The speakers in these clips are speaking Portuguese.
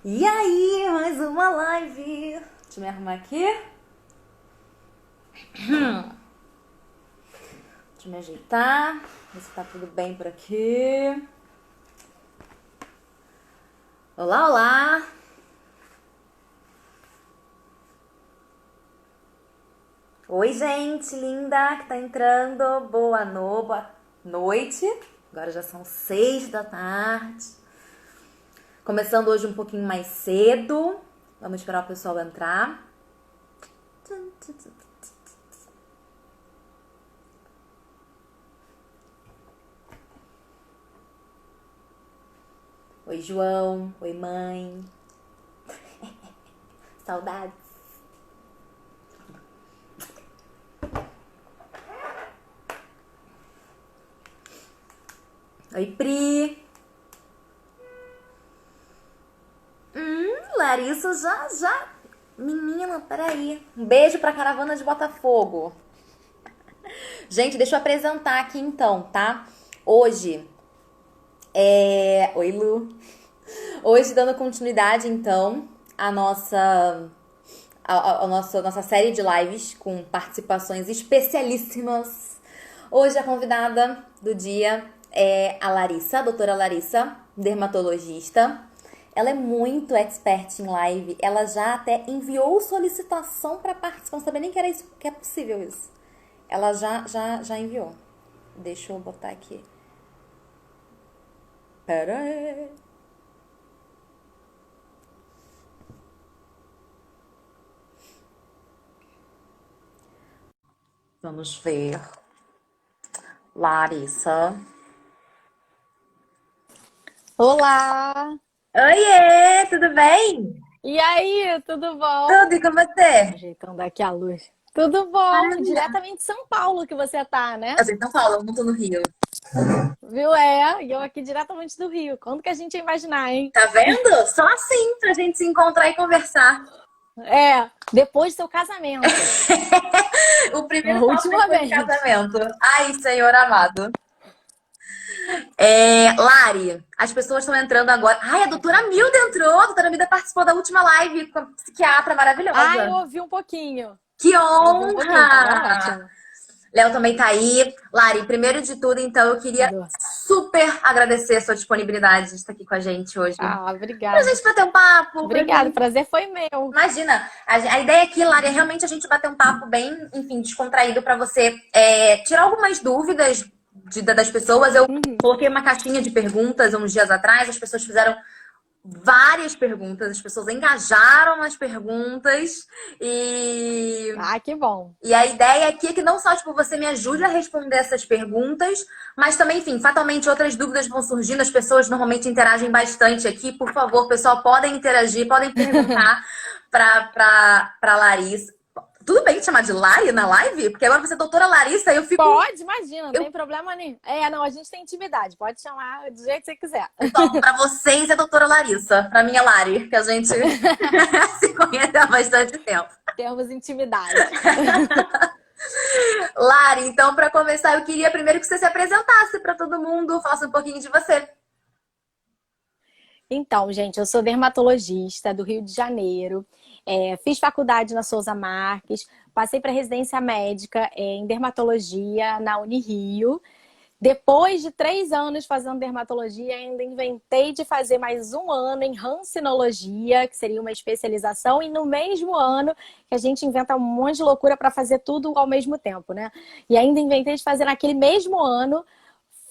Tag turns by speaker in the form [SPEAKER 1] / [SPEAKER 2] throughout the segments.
[SPEAKER 1] E aí, mais uma live. Deixa eu me arrumar aqui. Deixa eu me ajeitar. Ver se tá tudo bem por aqui. Olá, olá. Oi, gente linda que tá entrando. Boa noite. Agora já são 6 da tarde. Começando hoje um pouquinho mais cedo. Vamos esperar o pessoal entrar. Oi, João. Oi, mãe. Saudades. Oi, Pri. Larissa já. Menina, peraí. Um beijo pra caravana de Botafogo. Gente, deixa eu apresentar aqui então, tá? Hoje Oi, Lu. Hoje, dando continuidade, então, à nossa série de lives com participações especialíssimas. Hoje, a convidada do dia é a Larissa, a doutora Larissa, dermatologista. Ela é muito expert em live. Ela já até enviou solicitação para participar. Não sabia nem que era isso, que é possível isso. Ela já enviou. Deixa eu botar aqui. Pera aí. Vamos ver. Larissa.
[SPEAKER 2] Olá!
[SPEAKER 1] Oiê, tudo bem?
[SPEAKER 2] E aí, tudo
[SPEAKER 1] Tudo
[SPEAKER 2] bom?
[SPEAKER 1] e com você?
[SPEAKER 2] Ajeitando aqui a luz. Tudo bom?
[SPEAKER 1] Maravilha.
[SPEAKER 2] Diretamente de São Paulo que você tá, né?
[SPEAKER 1] Eu sou de São Paulo, eu não tô no Rio.
[SPEAKER 2] Viu? É, e eu aqui diretamente do Rio. Quando que a gente ia imaginar, hein?
[SPEAKER 1] Tá vendo? Só assim pra gente se encontrar e conversar.
[SPEAKER 2] É, depois do seu casamento.
[SPEAKER 1] O
[SPEAKER 2] A
[SPEAKER 1] primeiro passo
[SPEAKER 2] última
[SPEAKER 1] depois do
[SPEAKER 2] vez.
[SPEAKER 1] casamento. Ai, Senhor amado. Lari, as pessoas estão entrando agora. Ai, a doutora Milda entrou. A doutora Milda participou da última live com a psiquiatra
[SPEAKER 2] Ah, eu
[SPEAKER 1] maravilhosa.
[SPEAKER 2] ouvi um pouquinho.
[SPEAKER 1] Que
[SPEAKER 2] Eu ouvi um pouquinho, tava
[SPEAKER 1] honra!
[SPEAKER 2] ótimo.
[SPEAKER 1] Léo também tá aí. Lari, primeiro de tudo, então, eu queria
[SPEAKER 2] Adoro.
[SPEAKER 1] super agradecer a sua disponibilidade de estar aqui com a gente hoje.
[SPEAKER 2] Ah,
[SPEAKER 1] Pra
[SPEAKER 2] obrigada.
[SPEAKER 1] gente bater um papo, pra
[SPEAKER 2] Obrigada, o
[SPEAKER 1] gente.
[SPEAKER 2] prazer foi meu.
[SPEAKER 1] Imagina, a ideia aqui, Lari, é realmente a gente bater um papo bem, enfim, descontraído pra você tirar algumas dúvidas das pessoas. Eu
[SPEAKER 2] Uhum.
[SPEAKER 1] coloquei uma caixinha de perguntas uns dias atrás, as pessoas fizeram várias perguntas, as pessoas engajaram nas perguntas e
[SPEAKER 2] Ah, que bom.
[SPEAKER 1] e a ideia aqui é que não só, tipo, você me ajude a responder essas perguntas, mas também, enfim, fatalmente outras dúvidas vão surgindo. As pessoas normalmente interagem bastante aqui. Por favor, pessoal, podem interagir, podem perguntar pra Larissa. Tudo bem te chamar de Lari na live? Porque agora você é doutora Larissa e eu fico.
[SPEAKER 2] Pode, imagina, não
[SPEAKER 1] Eu
[SPEAKER 2] tem problema nenhum. É, não, a gente tem intimidade, pode chamar do jeito que você quiser.
[SPEAKER 1] topo. Pra vocês é doutora Larissa. Pra mim é Lari, que a gente se conhece há bastante tempo.
[SPEAKER 2] Temos intimidade.
[SPEAKER 1] Lari, então, para começar, eu queria primeiro que você se apresentasse para todo mundo, falasse um pouquinho de você.
[SPEAKER 2] Então, gente, eu sou dermatologista do Rio de Janeiro. Fiz faculdade na Souza Marques, passei para residência médica em dermatologia na Unirio. Depois de 3 anos fazendo dermatologia, ainda inventei de fazer mais um ano em rancinologia, que seria uma especialização, e no mesmo ano que a gente inventa um monte de loucura para fazer tudo ao mesmo tempo, né? E ainda inventei de fazer naquele mesmo ano,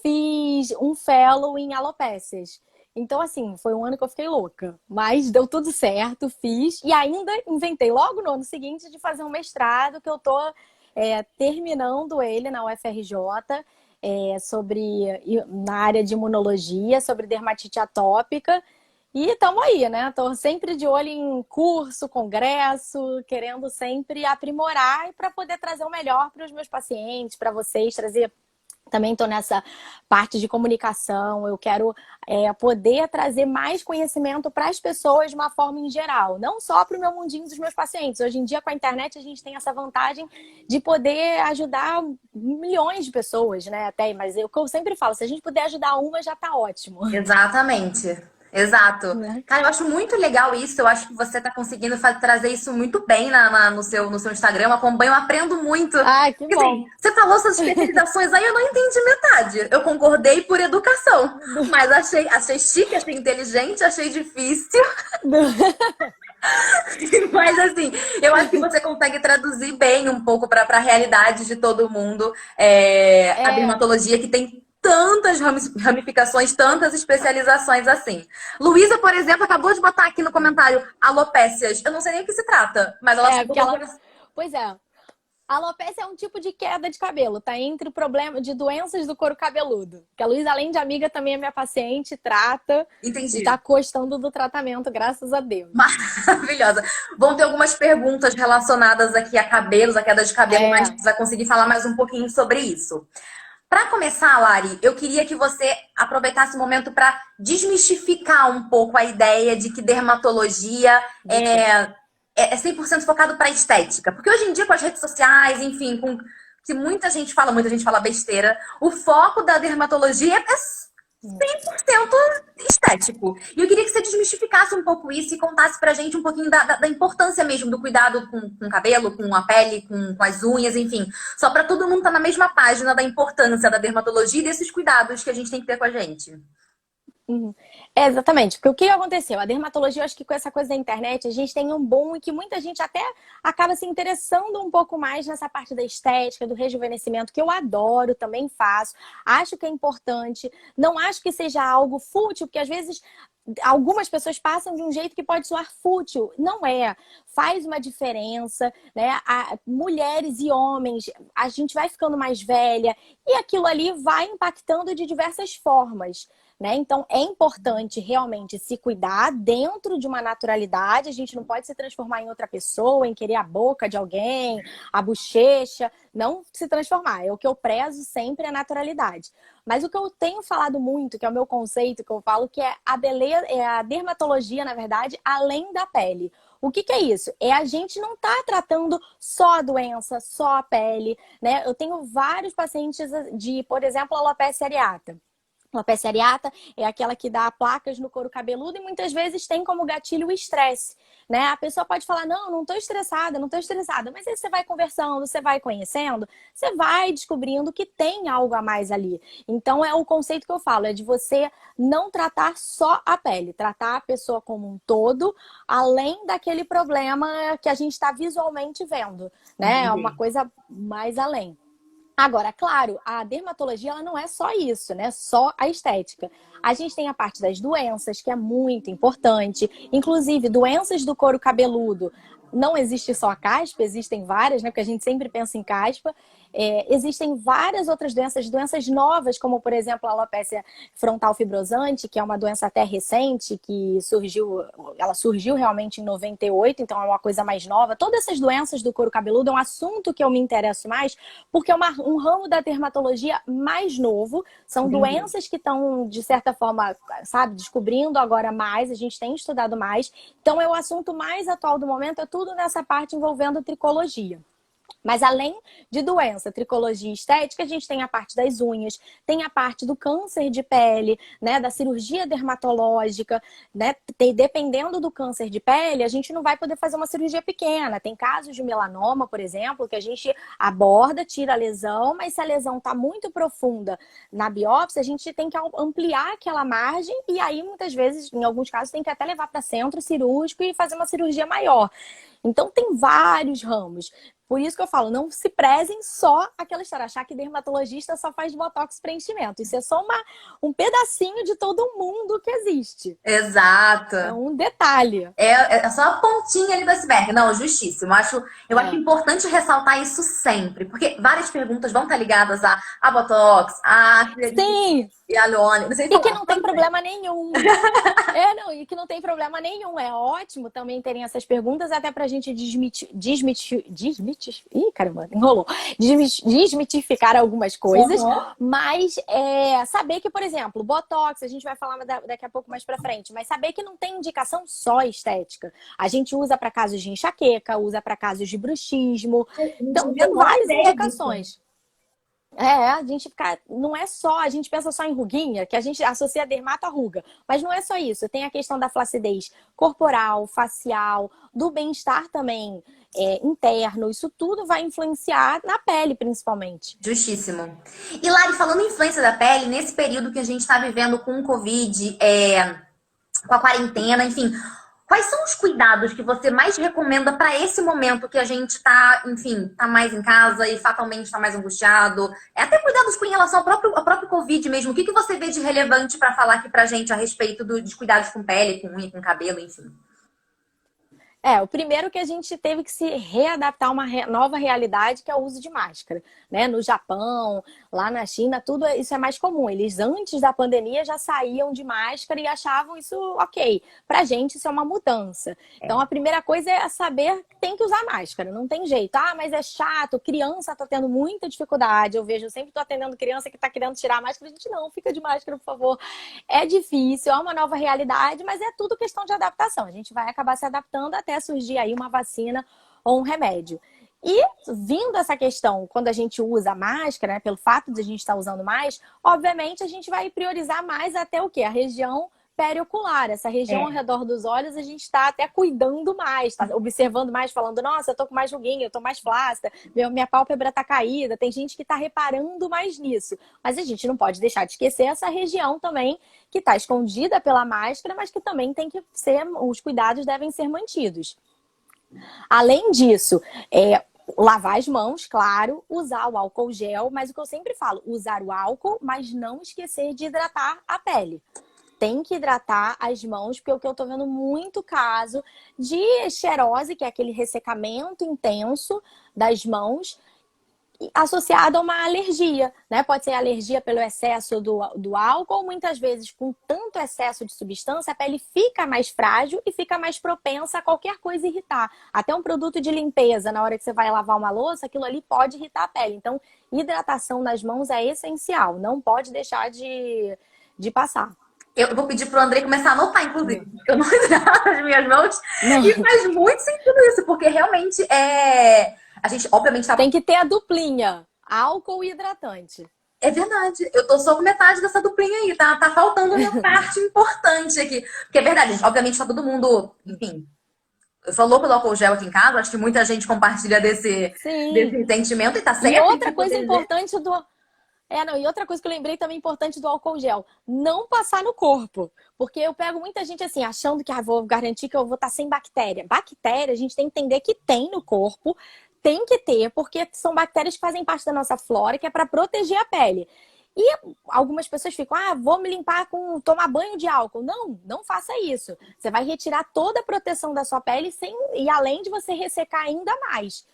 [SPEAKER 2] fiz um fellow em alopécias. Então, assim, foi um ano que eu fiquei louca. Mas deu tudo certo, fiz. E ainda inventei logo no ano seguinte de fazer um mestrado que eu tô terminando ele na UFRJ, na área de imunologia, sobre dermatite atópica. E estamos aí, né? Estou sempre de olho em curso, congresso, querendo sempre aprimorar para poder trazer o melhor para os meus pacientes, para vocês, trazer. Também estou nessa parte de comunicação, eu quero poder trazer mais conhecimento para as pessoas de uma forma em geral, não só para o meu mundinho dos meus pacientes. Hoje em dia, com a internet, a gente tem essa vantagem de poder ajudar milhões de pessoas, né? Até, mas o que eu sempre falo, se a gente puder ajudar uma, já está ótimo.
[SPEAKER 1] Exatamente. Exato.
[SPEAKER 2] né?
[SPEAKER 1] Cara, eu acho muito legal isso. Eu acho que você tá conseguindo trazer isso muito bem no seu Instagram. Eu acompanho, eu aprendo muito.
[SPEAKER 2] Ah, que
[SPEAKER 1] Porque, assim,
[SPEAKER 2] bom.
[SPEAKER 1] você falou suas especializações aí, eu não entendi metade. Eu concordei por educação. Mas achei chique, achei inteligente, achei difícil. Mas, assim, eu acho que você consegue traduzir bem um pouco para a realidade de todo mundo. A
[SPEAKER 2] É,
[SPEAKER 1] dermatologia que tem tantas ramificações, tantas especializações assim. Luísa, por exemplo, acabou de botar aqui no comentário alopécias. Eu não sei nem o que se trata, mas ela
[SPEAKER 2] porque
[SPEAKER 1] botou
[SPEAKER 2] ela.
[SPEAKER 1] por...
[SPEAKER 2] Pois é. A alopecia é um tipo de queda de cabelo, tá entre o problema de doenças do couro cabeludo. Que a Luísa, além de amiga, também é minha paciente, trata e
[SPEAKER 1] Entendi.
[SPEAKER 2] tá gostando do tratamento, graças a Deus.
[SPEAKER 1] Maravilhosa. Vão ter algumas perguntas relacionadas aqui a cabelos, a queda de cabelo, mas
[SPEAKER 2] É,
[SPEAKER 1] a gente vai conseguir falar mais um pouquinho sobre isso. Para começar, Lari, eu queria que você aproveitasse o momento para desmistificar um pouco a ideia de que dermatologia é 100% focado para estética. Porque hoje em dia, com as redes sociais, enfim, com que muita gente fala besteira, o foco da dermatologia é 100% estético. E eu queria que você desmistificasse um pouco isso e contasse pra gente um pouquinho da importância mesmo do cuidado com o cabelo, com a pele, com as unhas, enfim. Só pra todo mundo estar na mesma página da importância da dermatologia e desses cuidados que a gente tem que ter com a gente.
[SPEAKER 2] uhum. É, exatamente. Porque o que aconteceu? A dermatologia, eu acho que com essa coisa da internet, a gente tem um boom e que muita gente até acaba se interessando um pouco mais nessa parte da estética, do rejuvenescimento, que eu adoro, também faço. Acho que é importante. Não acho que seja algo fútil, porque às vezes algumas pessoas passam de um jeito que pode soar fútil. Não é. Faz uma diferença, né? Mulheres e homens, a gente vai ficando mais velha e aquilo ali vai impactando de diversas formas. Né? Então é importante realmente se cuidar dentro de uma naturalidade. A gente não pode se transformar em outra pessoa, em querer a boca de alguém, a bochecha, não se transformar. É o que eu prezo sempre é a naturalidade. Mas o que eu tenho falado muito, que é o meu conceito, que eu falo que é a beleza, é a dermatologia, na verdade, além da pele. O que é isso? É a gente não tá tratando só a doença, só a pele, né? Eu tenho vários pacientes de, por exemplo, alopecia areata. Alopecia areata é aquela que dá placas no couro cabeludo e muitas vezes tem como gatilho o estresse, né? A pessoa pode falar, não estou estressada, não estou estressada. Mas aí você vai conversando, você vai conhecendo, você vai descobrindo que tem algo a mais ali. Então é o conceito que eu falo, é de você não tratar só a pele, tratar a pessoa como um todo, além daquele problema que a gente está visualmente vendo, né? É uma
[SPEAKER 1] Entendi.
[SPEAKER 2] coisa mais além. Agora, claro, a dermatologia ela não é só isso, né? Só a estética. A gente tem a parte das doenças, que é muito importante. Inclusive, doenças do couro cabeludo. Não existe só a caspa, existem várias, né? Porque a gente sempre pensa em caspa. Existem várias outras doenças, doenças novas, como por exemplo a alopecia frontal fibrosante, que é uma doença até recente, que ela surgiu realmente em 98, então é uma coisa mais nova. Todas essas doenças do couro cabeludo é um assunto que eu me interesso mais, porque é um ramo da dermatologia mais novo, são
[SPEAKER 1] Entendi.
[SPEAKER 2] doenças que estão, de certa forma, sabe, descobrindo agora mais, a gente tem estudado mais, então é o assunto mais atual do momento, é tudo nessa parte envolvendo tricologia. Mas além de doença, tricologia estética, a gente tem a parte das unhas, tem a parte do câncer de pele, né, da cirurgia dermatológica, né? Dependendo do câncer de pele, a gente não vai poder fazer uma cirurgia pequena. Tem casos de melanoma, por exemplo, que a gente aborda, tira a lesão, mas se a lesão está muito profunda na biópsia, a gente tem que ampliar aquela margem e aí muitas vezes, em alguns casos, tem que até levar para centro cirúrgico e fazer uma cirurgia maior. Então tem vários ramos. Por isso que eu falo, não se prezem só aquela história, achar que dermatologista só faz botox e preenchimento. Isso é só um pedacinho de todo mundo que existe. É
[SPEAKER 1] Exato.
[SPEAKER 2] um detalhe.
[SPEAKER 1] É só a pontinha ali do iceberg. Não, justíssimo. Eu acho
[SPEAKER 2] É.
[SPEAKER 1] importante ressaltar isso sempre, porque várias perguntas vão estar ligadas a Botox, a
[SPEAKER 2] Sim,
[SPEAKER 1] hialurônico, não sei
[SPEAKER 2] e que
[SPEAKER 1] falar.
[SPEAKER 2] não tem problema nenhum. Não, e que não tem problema nenhum. É ótimo também terem essas perguntas, até pra gente Ih, caramba, enrolou. Desmitificar algumas coisas,
[SPEAKER 1] Uhum.
[SPEAKER 2] mas saber que, por exemplo, Botox, a gente vai falar daqui a pouco mais pra frente, mas saber que não tem indicação só estética. A gente usa para casos de enxaqueca, usa para casos de bruxismo.
[SPEAKER 1] Não tinha
[SPEAKER 2] Então,
[SPEAKER 1] a
[SPEAKER 2] tem
[SPEAKER 1] menor
[SPEAKER 2] várias
[SPEAKER 1] ideia disso.
[SPEAKER 2] indicações. A gente fica, não é só, a gente pensa só em ruguinha, que a gente associa dermato à ruga, mas não é só isso. Tem a questão da flacidez corporal, facial, do bem-estar também interno. Isso tudo vai influenciar na pele, principalmente.
[SPEAKER 1] Justíssimo. E Lari, falando em influência da pele, nesse período que a gente está vivendo com o Covid, com a quarentena, enfim, quais são os cuidados que você mais recomenda para esse momento que a gente está, enfim, tá mais em casa e fatalmente está mais angustiado? Até cuidados com relação ao próprio Covid mesmo. O que você vê de relevante para falar aqui pra gente a respeito de cuidados com pele, com unha, com cabelo, enfim?
[SPEAKER 2] O primeiro que a gente teve que se readaptar a uma nova realidade, que é o uso de máscara, né? No Japão, lá na China, tudo isso é mais comum. Eles, antes da pandemia, já saíam de máscara e achavam isso ok. Pra gente, isso é uma mudança. Então, a primeira coisa é saber que tem que usar máscara, não tem jeito. Ah, mas é chato, criança tá tendo muita dificuldade. Eu vejo, eu sempre tô atendendo criança que tá querendo tirar a máscara. A gente, não, fica de máscara, por favor. É difícil, é uma nova realidade, mas é tudo questão de adaptação. A gente vai acabar se adaptando até surgir aí uma vacina ou um remédio. E vindo essa questão, quando a gente usa a máscara, né, pelo fato de a gente estar usando mais, obviamente a gente vai priorizar mais até o quê? A região periocular, essa região ao
[SPEAKER 1] É.
[SPEAKER 2] redor dos olhos, a gente está até cuidando mais, tá observando mais, falando, nossa, eu tô com mais ruguinha, eu tô mais flácida, minha pálpebra tá caída, tem gente que tá reparando mais nisso. Mas a gente não pode deixar de esquecer essa região também que está escondida pela máscara, mas que também tem que ser, os cuidados devem ser mantidos. Além disso, lavar as mãos, claro, usar o álcool gel, mas o que eu sempre falo, usar o álcool, mas não esquecer de hidratar a pele. Tem que hidratar as mãos, porque o que eu tô vendo muito caso de xerose, que é aquele ressecamento intenso das mãos, associado a uma alergia, né? Pode ser alergia pelo excesso do álcool, ou muitas vezes com tanto excesso de substância, a pele fica mais frágil e fica mais propensa a qualquer coisa irritar. Até um produto de limpeza, na hora que você vai lavar uma louça, aquilo ali pode irritar a pele. Então, hidratação nas mãos é essencial, não pode deixar de passar.
[SPEAKER 1] Eu vou pedir pro Andrei começar a anotar, inclusive, porque eu não hidrato as minhas mãos.
[SPEAKER 2] Não.
[SPEAKER 1] E faz muito sentido isso, porque realmente a gente, obviamente, tá.
[SPEAKER 2] Tem que ter a duplinha, álcool e hidratante.
[SPEAKER 1] É verdade. Eu tô só com metade dessa duplinha aí, tá? Tá faltando uma parte importante aqui. Porque é verdade, gente. Obviamente tá todo mundo, enfim. Eu sou louca do álcool gel aqui em casa, acho que muita gente compartilha desse
[SPEAKER 2] Sim.
[SPEAKER 1] sentimento e tá
[SPEAKER 2] E
[SPEAKER 1] certo em se
[SPEAKER 2] outra coisa
[SPEAKER 1] proteger.
[SPEAKER 2] importante do. E outra coisa que eu lembrei também importante do álcool gel, não passar no corpo. Porque eu pego muita gente assim, achando que vou garantir que eu vou estar sem bactéria. Bactéria, a gente tem que entender que tem no corpo, tem que ter, porque são bactérias que fazem parte da nossa flora, que é para proteger a pele. E algumas pessoas ficam, vou me limpar tomar banho de álcool. Não, não faça isso. Você vai retirar toda a proteção da sua pele e além de você ressecar ainda mais.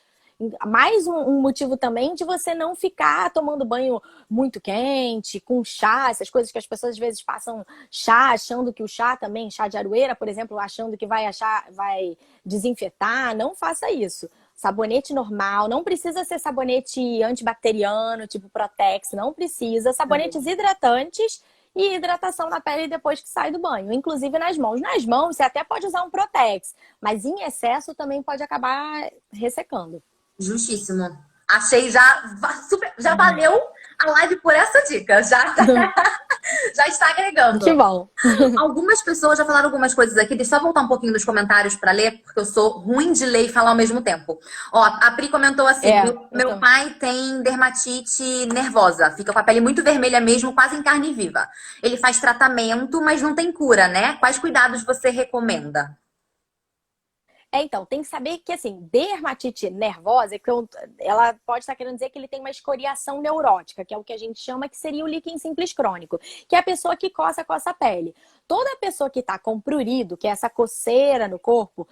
[SPEAKER 2] Mais um motivo também de você não ficar tomando banho muito quente, com chá, essas coisas que as pessoas às vezes passam chá, achando que o chá também, chá de aroeira, por exemplo, achando que vai desinfetar. Não faça isso. Sabonete normal, não precisa ser sabonete antibacteriano, tipo Protex, não precisa. Sabonetes hidratantes e hidratação na pele depois que sai do banho, inclusive nas mãos. Nas mãos, você até pode usar um Protex, mas em excesso também pode acabar ressecando.
[SPEAKER 1] Justíssimo. Achei já valeu a live por essa dica. Já, já está agregando.
[SPEAKER 2] Que bom.
[SPEAKER 1] Algumas pessoas já falaram algumas coisas aqui. Deixa eu só voltar um pouquinho dos comentários para ler, porque eu sou ruim de ler e falar ao mesmo tempo. Ó, a Pri comentou assim: meu pai tem dermatite nervosa, fica com a pele muito vermelha mesmo, quase em carne viva. Ele faz tratamento, mas não tem cura, né? Quais cuidados você recomenda?
[SPEAKER 2] Então, tem que saber que, assim, dermatite nervosa, ela pode estar querendo dizer que ele tem uma escoriação neurótica, que é o que a gente chama que seria o líquen simples crônico, que é a pessoa que coça a pele. Toda pessoa que está com prurido, que é essa coceira no corpo,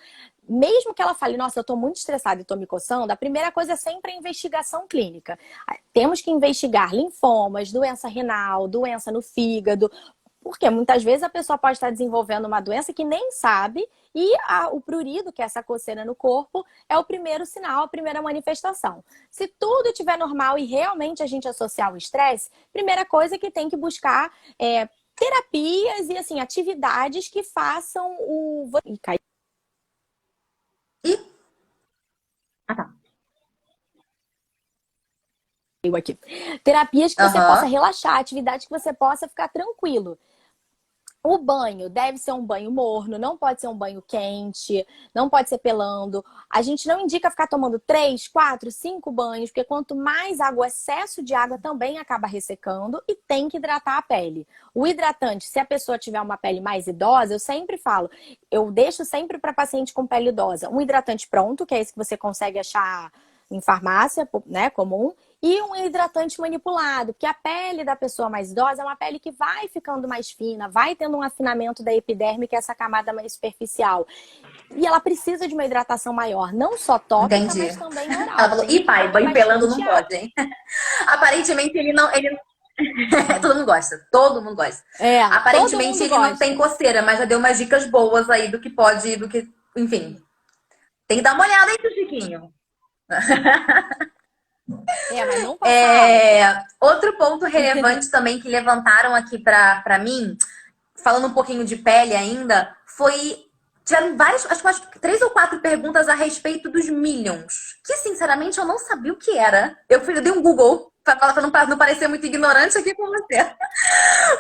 [SPEAKER 2] mesmo que ela fale, nossa, eu estou muito estressada e estou me coçando, a primeira coisa é sempre a investigação clínica. Temos que investigar linfomas, doença renal, doença no fígado, porque muitas vezes a pessoa pode estar desenvolvendo uma doença que nem sabe e o prurido, que é essa coceira no corpo, é o primeiro sinal, a primeira manifestação. Se tudo estiver normal e realmente a gente associar o estresse, primeira coisa é que tem que buscar terapias e assim atividades que façam o...
[SPEAKER 1] E... Ah, tá.
[SPEAKER 2] eu aqui. Terapias que você possa
[SPEAKER 1] Aham.
[SPEAKER 2] relaxar, atividades que você possa ficar tranquilo. O banho deve ser um banho morno, não pode ser um banho quente, não pode ser pelando. A gente não indica ficar tomando 3, 4, 5 banhos, porque quanto mais água, o excesso de água também acaba ressecando e tem que hidratar a pele. O hidratante, se a pessoa tiver uma pele mais idosa, eu sempre falo, eu deixo sempre para paciente com pele idosa, um hidratante pronto, que é esse que você consegue achar em farmácia, né, comum, e um hidratante manipulado, porque a pele da pessoa mais idosa é uma pele que vai ficando mais fina, vai tendo um afinamento da epiderme, que é essa camada mais superficial. E ela precisa de uma hidratação maior, não só tópica,
[SPEAKER 1] Entendi.
[SPEAKER 2] mas também
[SPEAKER 1] Ela
[SPEAKER 2] oral.
[SPEAKER 1] falou,
[SPEAKER 2] Tem
[SPEAKER 1] ih,
[SPEAKER 2] que
[SPEAKER 1] pai,
[SPEAKER 2] tomar
[SPEAKER 1] banho pelando
[SPEAKER 2] bastante
[SPEAKER 1] não
[SPEAKER 2] água.
[SPEAKER 1] pode, hein? Aparentemente ele não. Todo mundo gosta. Todo mundo gosta.
[SPEAKER 2] É, todo
[SPEAKER 1] Aparentemente
[SPEAKER 2] mundo
[SPEAKER 1] ele não tem
[SPEAKER 2] gosta.
[SPEAKER 1] coceira, mas já deu umas dicas boas aí do que pode, do que. Enfim. Tem que dar uma olhada aí, seu Chiquinho.
[SPEAKER 2] É, mas não passa álcool.
[SPEAKER 1] Outro ponto relevante também que levantaram aqui pra mim, falando um pouquinho de pele ainda, foi. Tiveram várias, acho que umas 3 ou 4 perguntas a respeito dos Millions. Que, sinceramente, eu não sabia o que era. Eu dei um Google pra não parecer muito ignorante aqui com você.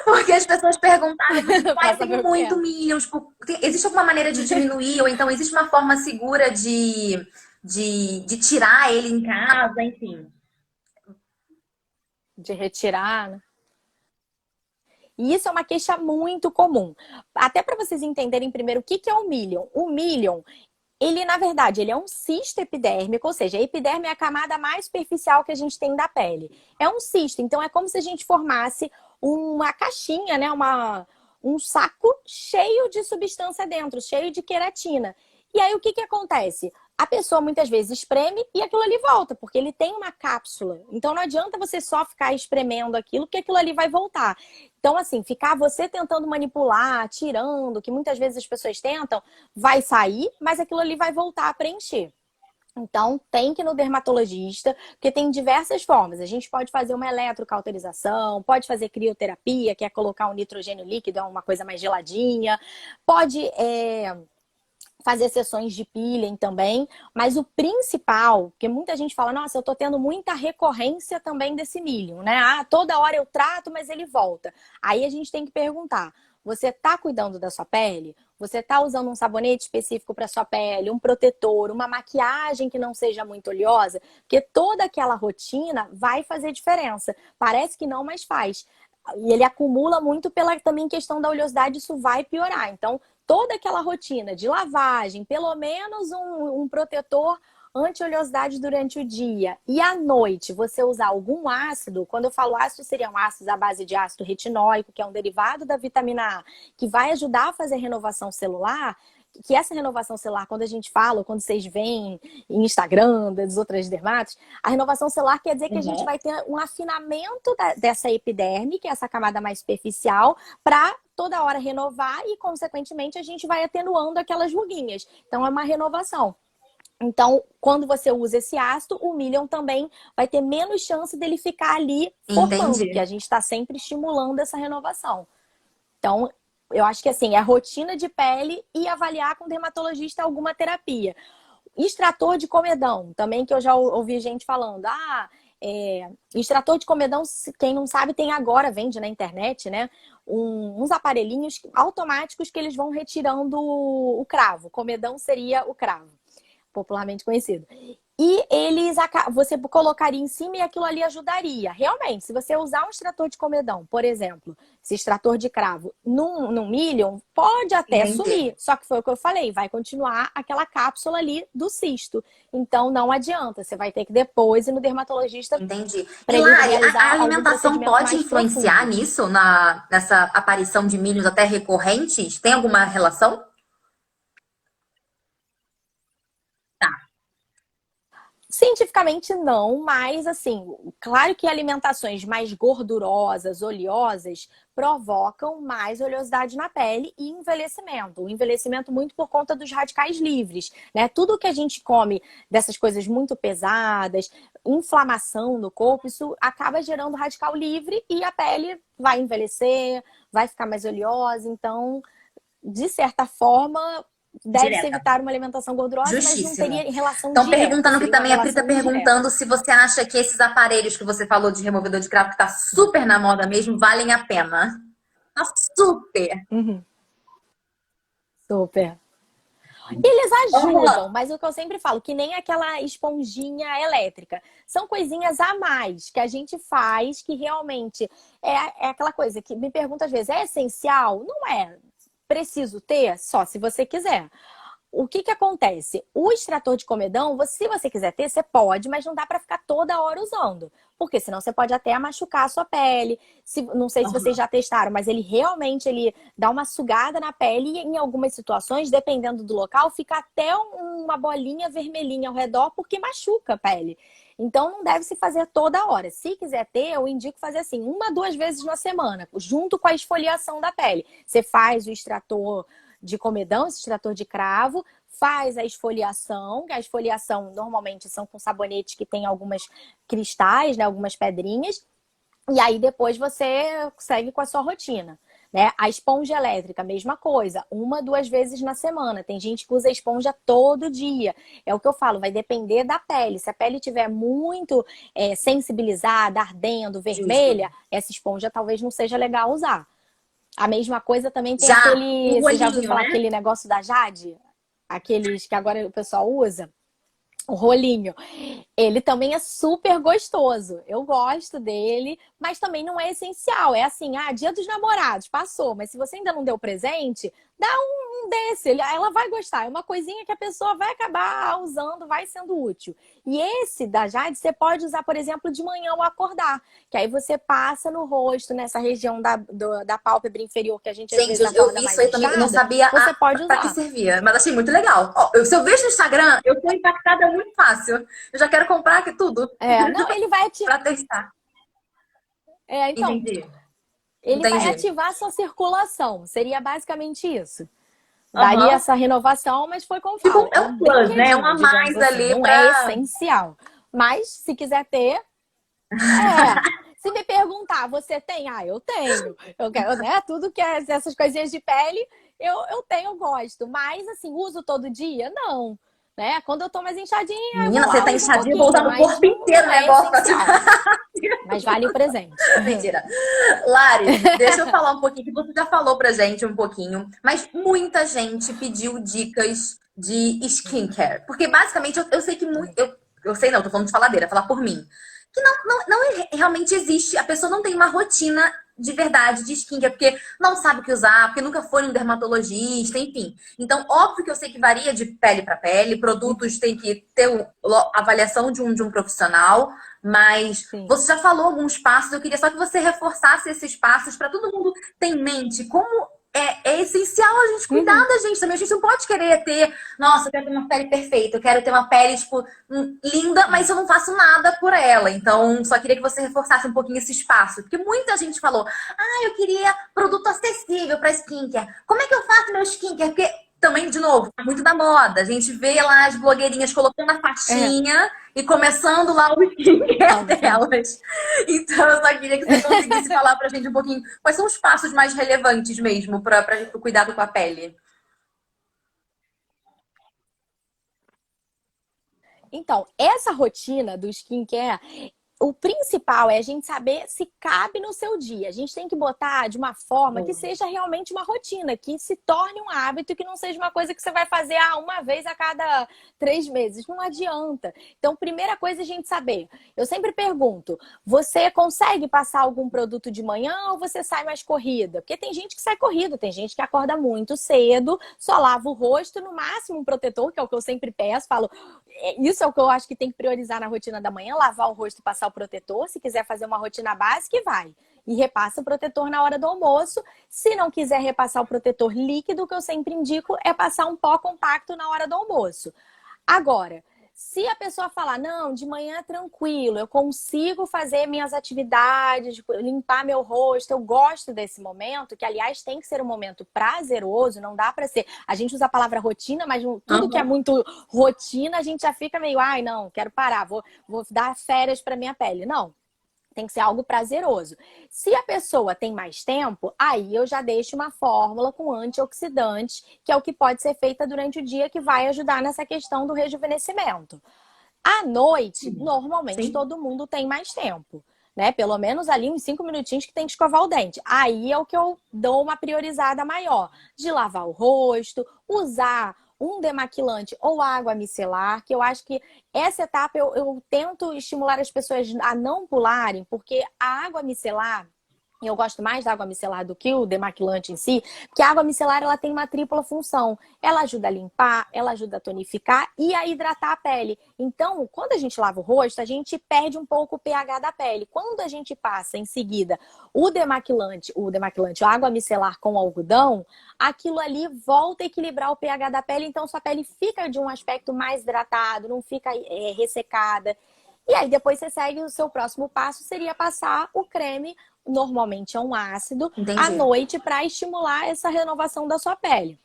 [SPEAKER 1] Porque as pessoas perguntaram do tipo,
[SPEAKER 2] Pra
[SPEAKER 1] eu tenho
[SPEAKER 2] saber o que
[SPEAKER 1] muito
[SPEAKER 2] é.
[SPEAKER 1] Millions. Tipo, existe alguma maneira de diminuir? Ou então existe uma forma segura de tirar ele em casa, enfim.
[SPEAKER 2] De retirar, né? E isso é uma queixa muito comum. Até para vocês entenderem primeiro o que é o Million. O Million, ele, na verdade, ele é um cisto epidérmico, ou seja, a epiderme é a camada mais superficial que a gente tem da pele. É um cisto, então é como se a gente formasse uma caixinha, né? Um saco cheio de substância dentro, cheio de queratina. E aí o que acontece? A pessoa muitas vezes espreme e aquilo ali volta, porque ele tem uma cápsula. Então não adianta você só ficar espremendo aquilo, porque aquilo ali vai voltar. Então, assim, ficar você tentando manipular, tirando, que muitas vezes as pessoas tentam, vai sair, mas aquilo ali vai voltar a preencher. Então, tem que ir no dermatologista, porque tem diversas formas. A gente pode fazer uma eletrocauterização, pode fazer crioterapia, que é colocar um nitrogênio líquido, é uma coisa mais geladinha. Pode fazer sessões de peeling também, mas o principal, porque muita gente fala, nossa, eu tô tendo muita recorrência também desse milho, né? Ah, toda hora eu trato, mas ele volta. Aí a gente tem que perguntar, você tá cuidando da sua pele? Você tá usando um sabonete específico para sua pele, um protetor, uma maquiagem que não seja muito oleosa? Porque toda aquela rotina vai fazer diferença. Parece que não, mas faz. E ele acumula muito pela também questão da oleosidade, isso vai piorar. Então, toda aquela rotina de lavagem, pelo menos um protetor anti-oleosidade durante o dia e à noite você usar algum ácido, quando eu falo ácido, seriam ácidos à base de ácido retinóico, que é um derivado da vitamina A, que vai ajudar a fazer renovação celular, que essa renovação celular, quando a gente fala, quando vocês veem em Instagram, das outras dermatos, a renovação celular quer dizer que a gente
[SPEAKER 1] Uhum.
[SPEAKER 2] vai ter um afinamento dessa epiderme, que é essa camada mais superficial, para toda hora renovar e, consequentemente, a gente vai atenuando aquelas ruguinhas. Então, é uma renovação. Então, quando você usa esse ácido, o Million também vai ter menos chance dele ficar ali formando, porque
[SPEAKER 1] Entendi.
[SPEAKER 2] a gente está sempre estimulando essa renovação. Então, eu acho que assim, é rotina de pele e avaliar com o dermatologista alguma terapia. Extrator de comedão, também que eu já ouvi gente falando. Extrator de comedão, quem não sabe, tem agora, vende na internet, né? Uns aparelhinhos automáticos que eles vão retirando o cravo. Comedão seria o cravo, popularmente conhecido. E você colocaria em cima e aquilo ali ajudaria. Realmente, se você usar um extrator de comedão, por exemplo, esse extrator de cravo num Million, pode até
[SPEAKER 1] Entendi.
[SPEAKER 2] sumir. Só que foi o que eu falei, vai continuar aquela cápsula ali do cisto. Então não adianta, você vai ter que depois ir no dermatologista
[SPEAKER 1] Entendi.
[SPEAKER 2] para
[SPEAKER 1] E
[SPEAKER 2] ele
[SPEAKER 1] Lari, a
[SPEAKER 2] realizar algum
[SPEAKER 1] alimentação
[SPEAKER 2] procedimento
[SPEAKER 1] pode
[SPEAKER 2] mais
[SPEAKER 1] influenciar
[SPEAKER 2] profundo.
[SPEAKER 1] nisso, nessa aparição de milhos até recorrentes? Tem alguma relação?
[SPEAKER 2] Cientificamente não, mas assim, claro que alimentações mais gordurosas, oleosas, provocam mais oleosidade na pele e envelhecimento. O envelhecimento muito por conta dos radicais livres, né? Tudo que a gente come dessas coisas muito pesadas, inflamação no corpo, isso acaba gerando radical livre e a pele vai envelhecer, vai ficar mais oleosa. Então, de certa forma, deve-se
[SPEAKER 1] Direta.
[SPEAKER 2] evitar uma alimentação gordurosa, mas não
[SPEAKER 1] Justíssimo.
[SPEAKER 2] teria relação
[SPEAKER 1] Estão
[SPEAKER 2] direta,
[SPEAKER 1] perguntando aqui
[SPEAKER 2] seria uma
[SPEAKER 1] também, a Pri tá
[SPEAKER 2] relação indireta.
[SPEAKER 1] perguntando se você acha que esses aparelhos que você falou de removedor de cravo, que tá super na moda mesmo, valem a pena. Tá super.
[SPEAKER 2] Uhum. Super. Eles ajudam, mas o que eu sempre falo, que nem aquela esponjinha elétrica. São coisinhas a mais que a gente faz que realmente é aquela coisa que me pergunta às vezes, é essencial? Não é. Preciso ter? Só se você quiser. O que que acontece? O extrator de comedão, se você quiser ter, você pode, mas não dá para ficar toda hora usando. Porque senão você pode até machucar a sua pele. Não sei se vocês já testaram, mas ele realmente dá uma sugada na pele e em algumas situações, dependendo do local, fica até uma bolinha vermelhinha ao redor porque machuca a pele. Então não deve se fazer toda hora. Se quiser ter, eu indico fazer assim, 1, 2 vezes na semana, junto com a esfoliação da pele. Você faz o extrator de comedão, esse extrator de cravo, faz a esfoliação, que a esfoliação normalmente são com sabonetes que tem algumas cristais, né, algumas pedrinhas, e aí depois você segue com a sua rotina. Né? A esponja elétrica, mesma coisa, 1, 2 vezes na semana. Tem gente que usa a esponja todo dia. É o que eu falo, vai depender da pele. Se a pele estiver muito sensibilizada, ardendo, vermelha,
[SPEAKER 1] Justo.
[SPEAKER 2] essa esponja talvez não seja legal usar. A mesma coisa também tem
[SPEAKER 1] Já o
[SPEAKER 2] aquele. Você já ouviu
[SPEAKER 1] rolinho,
[SPEAKER 2] falar
[SPEAKER 1] né?
[SPEAKER 2] aquele negócio da Jade? Aqueles que agora o pessoal usa? O rolinho. Ele também é super gostoso. Eu gosto dele, mas também não é essencial. É assim, dia dos namorados, passou. Mas se você ainda não deu presente, dá um desse. Ela vai gostar. É uma coisinha que a pessoa vai acabar usando, vai sendo útil. E esse da Jade, você pode usar, por exemplo, de manhã ao acordar. Que aí você passa no rosto, nessa região da pálpebra inferior, que a gente às
[SPEAKER 1] Gente,
[SPEAKER 2] vezes
[SPEAKER 1] eu
[SPEAKER 2] acorda
[SPEAKER 1] vi isso
[SPEAKER 2] mais
[SPEAKER 1] aí também, eu não
[SPEAKER 2] inchada,
[SPEAKER 1] sabia
[SPEAKER 2] você pode
[SPEAKER 1] pra que
[SPEAKER 2] usar.
[SPEAKER 1] servia, mas achei muito legal. Ó, se eu vejo no Instagram, eu tô impactada muito fácil. Eu já quero comprar aqui tudo
[SPEAKER 2] Não, ele vai
[SPEAKER 1] pra testar.
[SPEAKER 2] então,
[SPEAKER 1] Entendi,
[SPEAKER 2] ele vai
[SPEAKER 1] entendi.
[SPEAKER 2] ativar a sua circulação. Seria basicamente isso. Daria
[SPEAKER 1] Aham.
[SPEAKER 2] essa renovação, mas foi como eu
[SPEAKER 1] Tipo,
[SPEAKER 2] falo,
[SPEAKER 1] é
[SPEAKER 2] é
[SPEAKER 1] um
[SPEAKER 2] um
[SPEAKER 1] plus, né? É um
[SPEAKER 2] brinquedinho,
[SPEAKER 1] a
[SPEAKER 2] digamos
[SPEAKER 1] mais
[SPEAKER 2] assim.
[SPEAKER 1] ali
[SPEAKER 2] Não é
[SPEAKER 1] pra.
[SPEAKER 2] essencial. Mas se quiser ter, é. Se me perguntar, você tem? Eu tenho. Eu quero, né? Tudo que é essas coisinhas de pele, eu tenho, eu gosto. Mas, assim, uso todo dia? Não. Né? Quando eu tô mais inchadinha, eu vou
[SPEAKER 1] Menina, você
[SPEAKER 2] lá,
[SPEAKER 1] tá
[SPEAKER 2] uso um
[SPEAKER 1] inchadinha, eu vou usar
[SPEAKER 2] pouquinho,
[SPEAKER 1] no
[SPEAKER 2] mas
[SPEAKER 1] corpo inteiro
[SPEAKER 2] não
[SPEAKER 1] o
[SPEAKER 2] é
[SPEAKER 1] negócio pra te.
[SPEAKER 2] essencial. Mas vale o presente.
[SPEAKER 1] Mentira. Lari, deixa eu falar um pouquinho, que você já falou pra gente um pouquinho, mas muita gente pediu dicas de skincare. Porque basicamente eu sei que muito. Eu sei não, tô falando de faladeira, falar por mim. Que não realmente existe, a pessoa não tem uma rotina de verdade de skincare, porque não sabe o que usar, porque nunca foi um dermatologista, enfim. Então, óbvio que eu sei que varia de pele para pele, produtos têm que ter avaliação de um profissional, mas
[SPEAKER 2] Sim.
[SPEAKER 1] você já falou alguns passos, eu queria só que você reforçasse esses passos para todo mundo ter em mente como é essencial a gente cuidar
[SPEAKER 2] Uhum.
[SPEAKER 1] da gente também. A gente não pode querer ter, nossa, eu quero ter uma pele perfeita, eu quero ter uma pele, tipo, linda, mas eu não faço nada por ela. Então, só queria que você reforçasse um pouquinho esse espaço. Porque muita gente falou, eu queria produto acessível para skincare. Como é que eu faço meu skincare? Porque também, de novo, tá muito da moda. A gente vê lá as blogueirinhas colocando a
[SPEAKER 2] É.
[SPEAKER 1] faixinha e começando lá o skincare
[SPEAKER 2] Sim.
[SPEAKER 1] delas. Então, eu só queria que você conseguisse falar pra gente um pouquinho quais são os passos mais relevantes mesmo para o cuidado com a pele.
[SPEAKER 2] Então, essa rotina do skincare, o principal é a gente saber se cabe no seu dia. A gente tem que botar de uma forma que seja realmente uma rotina, que se torne um hábito, que não seja uma coisa que você vai fazer uma vez a cada 3 meses. Não adianta. Então, primeira coisa é a gente saber. Eu sempre pergunto: você consegue passar algum produto de manhã ou você sai mais corrida? Porque tem gente que sai corrida, tem gente que acorda muito cedo, só lava o rosto, no máximo um protetor, que é o que eu sempre peço, falo. Isso é o que eu acho que tem que priorizar na rotina da manhã, lavar o rosto e passar o protetor. Se quiser fazer uma rotina básica, vai. E repassa o protetor na hora do almoço. Se não quiser repassar o protetor líquido, o que eu sempre indico é passar um pó compacto na hora do almoço. Agora, se a pessoa falar, não, de manhã é tranquilo, eu consigo fazer minhas atividades, limpar meu rosto, eu gosto desse momento, que aliás tem que ser um momento prazeroso, não dá pra ser. A gente usa a palavra rotina, mas tudo que é muito rotina, a gente já fica meio, não, quero parar, vou dar férias pra minha pele. Não. Tem que ser algo prazeroso. Se a pessoa tem mais tempo, aí eu já deixo uma fórmula com antioxidantes, que é o que pode ser feita durante o dia, que vai ajudar nessa questão do rejuvenescimento. À noite, normalmente
[SPEAKER 1] Sim.
[SPEAKER 2] todo mundo tem mais tempo, né? Pelo menos ali uns 5 minutinhos que tem que escovar o dente. Aí é o que eu dou uma priorizada maior, de lavar o rosto, usar um demaquilante ou água micelar, que eu acho que essa etapa eu tento estimular as pessoas a não pularem, porque a água micelar, eu gosto mais da água micelar do que o demaquilante em si, porque a água micelar ela tem uma tripla função. Ela ajuda a limpar, ela ajuda a tonificar e a hidratar a pele. Então, quando a gente lava o rosto, a gente perde um pouco o pH da pele. Quando a gente passa em seguida a água micelar com algodão, aquilo ali volta a equilibrar o pH da pele, então sua pele fica de um aspecto mais hidratado, não fica ressecada. E aí depois você segue o seu próximo passo, seria passar o creme, normalmente é um ácido, à
[SPEAKER 1] Entendi.
[SPEAKER 2] noite para estimular essa renovação da sua pele.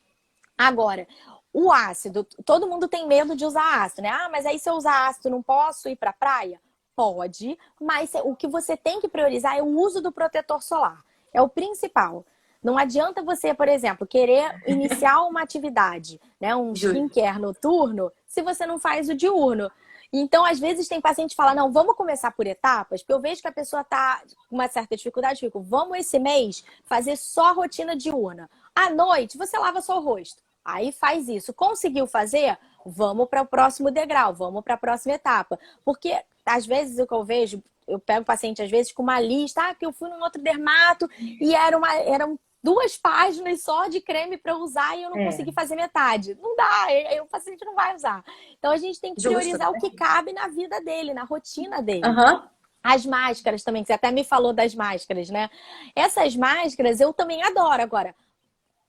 [SPEAKER 2] Agora, o ácido, todo mundo tem medo de usar ácido, né? Ah, mas aí se eu usar ácido não posso ir para a praia? Pode, mas o que você tem que priorizar é o uso do protetor solar. É o principal. Não adianta você, por exemplo, querer iniciar uma atividade, né, um
[SPEAKER 1] Justo.
[SPEAKER 2] skincare noturno, se você não faz o diurno. Então, às vezes, tem paciente que fala, não, vamos começar por etapas, porque eu vejo que a pessoa está com uma certa dificuldade, eu fico, vamos esse mês fazer só rotina diurna. À noite, você lava só o rosto. Aí faz isso. Conseguiu fazer? Vamos para o próximo degrau, vamos para a próxima etapa. Porque, às vezes, o que eu vejo, eu pego o paciente, às vezes, com uma lista, que eu fui num outro dermato e eram 2 páginas só de creme para usar e eu não
[SPEAKER 1] É,
[SPEAKER 2] consegui fazer metade. Não dá, aí o paciente não vai usar. Então, a gente tem que
[SPEAKER 1] justo.
[SPEAKER 2] priorizar o que cabe na vida dele, na rotina dele.
[SPEAKER 1] Aham.
[SPEAKER 2] As máscaras também, que você até me falou das máscaras, né? Essas máscaras eu também adoro. Agora,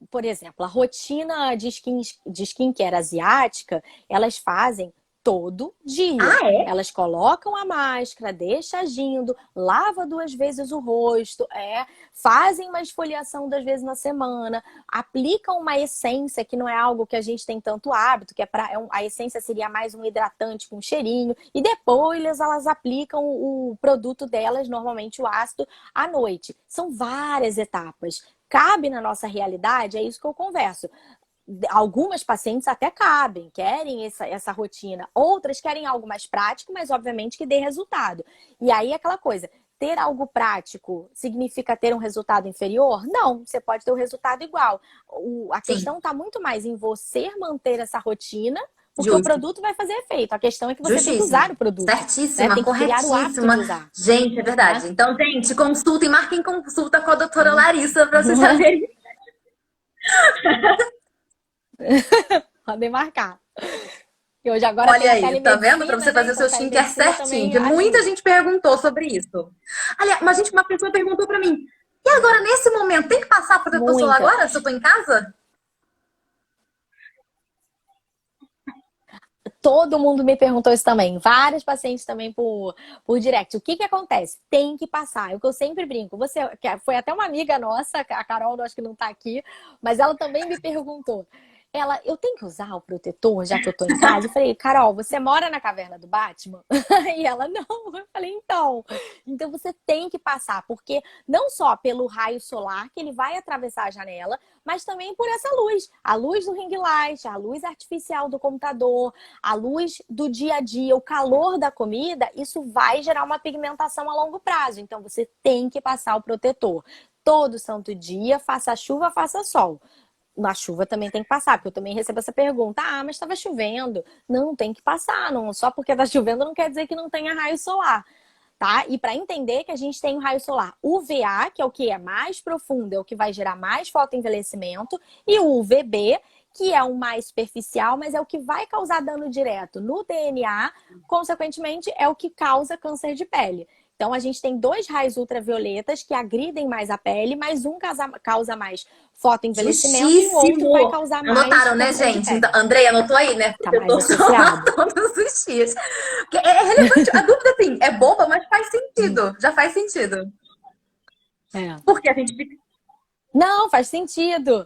[SPEAKER 2] por exemplo, a rotina de skincare asiática, elas fazem todo dia.
[SPEAKER 1] Ah, é?
[SPEAKER 2] Elas colocam a máscara, deixa agindo, lava 2 vezes o rosto, fazem uma esfoliação 2 vezes na semana, aplicam uma essência, que não é algo que a gente tem tanto hábito, que a essência seria mais um hidratante com cheirinho, e depois elas aplicam o produto delas, normalmente o ácido, à noite. São várias etapas. Cabe na nossa realidade, é isso que eu converso. Algumas pacientes até cabem, querem essa rotina. Outras querem algo mais prático, mas obviamente que dê resultado. E aí aquela coisa, ter algo prático significa ter um resultado inferior? Não, você pode ter um resultado igual. A
[SPEAKER 1] Sim,
[SPEAKER 2] questão está muito mais em você manter essa rotina, porque o
[SPEAKER 1] justo.
[SPEAKER 2] produto vai fazer efeito. A questão é que você tem que usar
[SPEAKER 1] Justíssima.
[SPEAKER 2] o produto, né?
[SPEAKER 1] Certíssima,
[SPEAKER 2] Tem que criar o hábito de
[SPEAKER 1] corretíssima.
[SPEAKER 2] usar,
[SPEAKER 1] Gente, é
[SPEAKER 2] né?
[SPEAKER 1] verdade. Então, gente, consultem, marquem consulta com a doutora Larissa para vocês saberem.
[SPEAKER 2] Podem marcar. E hoje agora tem
[SPEAKER 1] Olha
[SPEAKER 2] a
[SPEAKER 1] aí, tá vendo? Para
[SPEAKER 2] telemedicina,
[SPEAKER 1] você
[SPEAKER 2] né?
[SPEAKER 1] fazer o
[SPEAKER 2] Então,
[SPEAKER 1] seu skincare
[SPEAKER 2] telemedicina
[SPEAKER 1] certinho,
[SPEAKER 2] também
[SPEAKER 1] que muita
[SPEAKER 2] ajuda.
[SPEAKER 1] gente perguntou sobre isso. Aliás, uma pessoa perguntou para mim, e agora, nesse momento, tem que passar protetor solar
[SPEAKER 2] Muita.
[SPEAKER 1] agora, se eu tô em casa?
[SPEAKER 2] Todo mundo me perguntou isso também. Vários pacientes também por direct. O que que acontece? Tem que passar. É o que eu sempre brinco. Você, que foi até uma amiga nossa, a Carol, acho que não tá aqui, mas ela também me perguntou. Eu tenho que usar o protetor já que eu tô em casa? Eu falei, Carol, você mora na caverna do Batman? E ela, não. Eu falei, então você tem que passar, porque não só pelo raio solar, que ele vai atravessar a janela, mas também por essa luz. A luz do ring light, a luz artificial do computador, a luz do dia a dia, o calor da comida, isso vai gerar uma pigmentação a longo prazo. Então você tem que passar o protetor. Todo santo dia, faça chuva, faça sol. Na chuva também tem que passar, porque eu também recebo essa pergunta. Ah, mas estava chovendo. Não, tem que passar. Não, só porque está chovendo não quer dizer que não tenha raio solar. Tá? E para entender que a gente tem o raio solar UVA, que é o que é mais profundo, é o que vai gerar mais fotoenvelhecimento, e o UVB, que é o mais superficial, mas é o que vai causar dano direto no DNA, consequentemente é o que causa câncer de pele. Então, a gente tem 2 raios ultravioletas que agridem mais a pele, mas um causa mais fotoenvelhecimento e o outro vai
[SPEAKER 1] Justíssimo!
[SPEAKER 2] causar mais
[SPEAKER 1] Anotaram, né,
[SPEAKER 2] câncer de
[SPEAKER 1] gente? Então,
[SPEAKER 2] pele.
[SPEAKER 1] Andrei, anotou aí, né?
[SPEAKER 2] Tá mais
[SPEAKER 1] Protetor solar
[SPEAKER 2] associado.
[SPEAKER 1] todos os dias. Porque é relevante. A dúvida, assim, é boba, mas faz sentido. Já faz sentido.
[SPEAKER 2] É.
[SPEAKER 1] Porque a gente fica.
[SPEAKER 2] Não, faz sentido.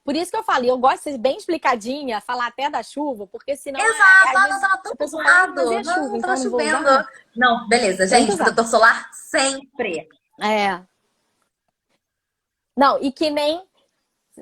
[SPEAKER 2] Por isso que eu falo, e eu gosto de ser bem explicadinha, falar até da chuva, porque senão
[SPEAKER 1] Exato,
[SPEAKER 2] às
[SPEAKER 1] não
[SPEAKER 2] vezes
[SPEAKER 1] tava
[SPEAKER 2] a
[SPEAKER 1] tão
[SPEAKER 2] pessoa fala, mas e
[SPEAKER 1] nublado,
[SPEAKER 2] a chuva?
[SPEAKER 1] não tava
[SPEAKER 2] Então eu não vou
[SPEAKER 1] chovendo.
[SPEAKER 2] usar?
[SPEAKER 1] Não, beleza,
[SPEAKER 2] Tem que
[SPEAKER 1] gente,
[SPEAKER 2] usar.
[SPEAKER 1] protetor solar sempre.
[SPEAKER 2] É. Não, e que nem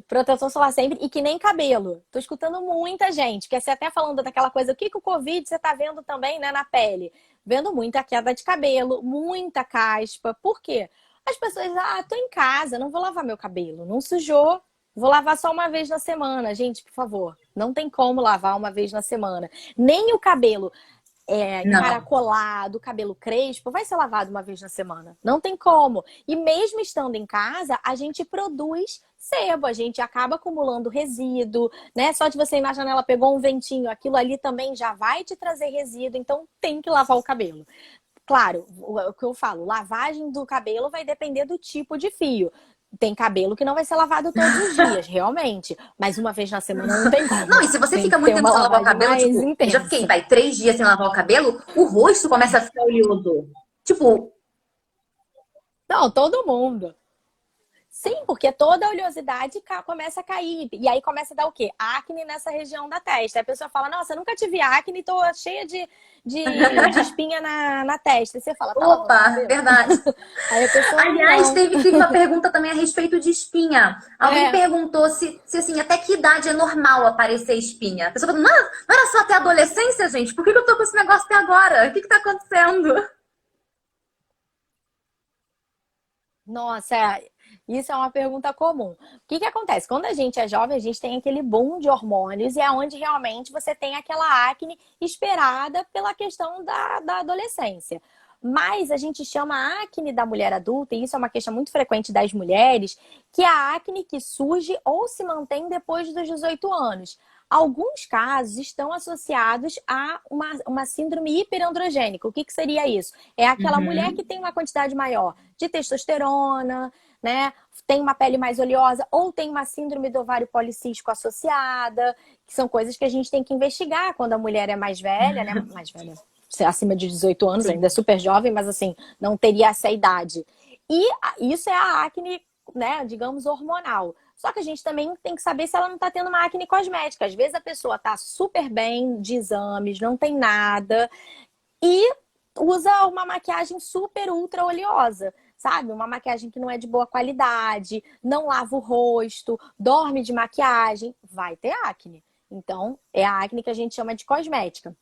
[SPEAKER 2] proteção solar sempre e que nem cabelo. Tô escutando muita gente, que você até falando daquela coisa, o que que o Covid você tá vendo também, né, na pele? Vendo muita queda de cabelo, muita caspa. Por quê? As pessoas, tô em casa, não vou lavar meu cabelo. Não sujou, vou lavar só uma vez na semana. Gente, por favor, não tem como lavar uma vez na semana. Nem o cabelo
[SPEAKER 1] Não,
[SPEAKER 2] encaracolado, cabelo crespo, vai ser lavado uma vez na semana. Não tem como. E mesmo estando em casa, a gente produz sebo, a gente acaba acumulando resíduo, né? Só de você ir na janela, pegou um ventinho, aquilo ali também já vai te trazer resíduo, então tem que lavar o cabelo. Claro, o que eu falo, lavagem do cabelo vai depender do tipo de fio. Tem cabelo que não vai ser lavado todos os dias, realmente. Mas uma vez na semana não tem
[SPEAKER 1] não,
[SPEAKER 2] como.
[SPEAKER 1] e se você
[SPEAKER 2] Tem
[SPEAKER 1] fica
[SPEAKER 2] que
[SPEAKER 1] muito
[SPEAKER 2] ter
[SPEAKER 1] tempo
[SPEAKER 2] uma
[SPEAKER 1] sem lavar o
[SPEAKER 2] lavagem
[SPEAKER 1] cabelo,
[SPEAKER 2] mais
[SPEAKER 1] tipo, eu já fiquei,
[SPEAKER 2] intensa.
[SPEAKER 1] vai, 3 dias sem lavar o cabelo, o rosto começa a ficar oleoso. Tipo,
[SPEAKER 2] Não, todo mundo. Sim, porque toda a oleosidade começa a cair. E aí começa a dar o quê? Acne nessa região da testa. Aí a pessoa fala, nossa, eu nunca tive acne, tô cheia de espinha na testa. E você fala, tá lavando o
[SPEAKER 1] opa,
[SPEAKER 2] cabelo?
[SPEAKER 1] verdade.
[SPEAKER 2] Aí a pessoa,
[SPEAKER 1] Aliás,
[SPEAKER 2] não.
[SPEAKER 1] teve uma pergunta também a respeito de espinha. Alguém
[SPEAKER 2] É,
[SPEAKER 1] perguntou se assim, até que idade é normal aparecer espinha. A pessoa falou, não era só até a adolescência, gente? Por que eu tô com esse negócio até agora? O que tá acontecendo?
[SPEAKER 2] nossa, isso é uma pergunta comum. O que que acontece? Quando a gente é jovem, a gente tem aquele boom de hormônios e é onde realmente você tem aquela acne esperada pela questão da adolescência. Mas a gente chama a acne da mulher adulta, e isso é uma questão muito frequente das mulheres, que é a acne que surge ou se mantém depois dos 18 anos. Alguns casos estão associados a uma síndrome hiperandrogênica. O que que seria isso? É aquela mulher que
[SPEAKER 1] Uhum.
[SPEAKER 2] tem uma quantidade maior de testosterona, né? Tem uma pele mais oleosa ou tem uma síndrome do ovário policístico associada, que são coisas que a gente tem que investigar quando a mulher é mais velha, né? Mais velha, acima de 18 anos,
[SPEAKER 1] Sim.
[SPEAKER 2] ainda é super jovem, mas assim, não teria essa idade. E isso é a acne, né, digamos, hormonal. Só que a gente também tem que saber se ela não está tendo uma acne cosmética. Às vezes a pessoa está super bem de exames, não tem nada, e usa uma maquiagem super ultra oleosa, sabe? Uma maquiagem que não é de boa qualidade, não lava o rosto, dorme de maquiagem, vai ter acne. Então, é a acne que a gente chama de cosmética.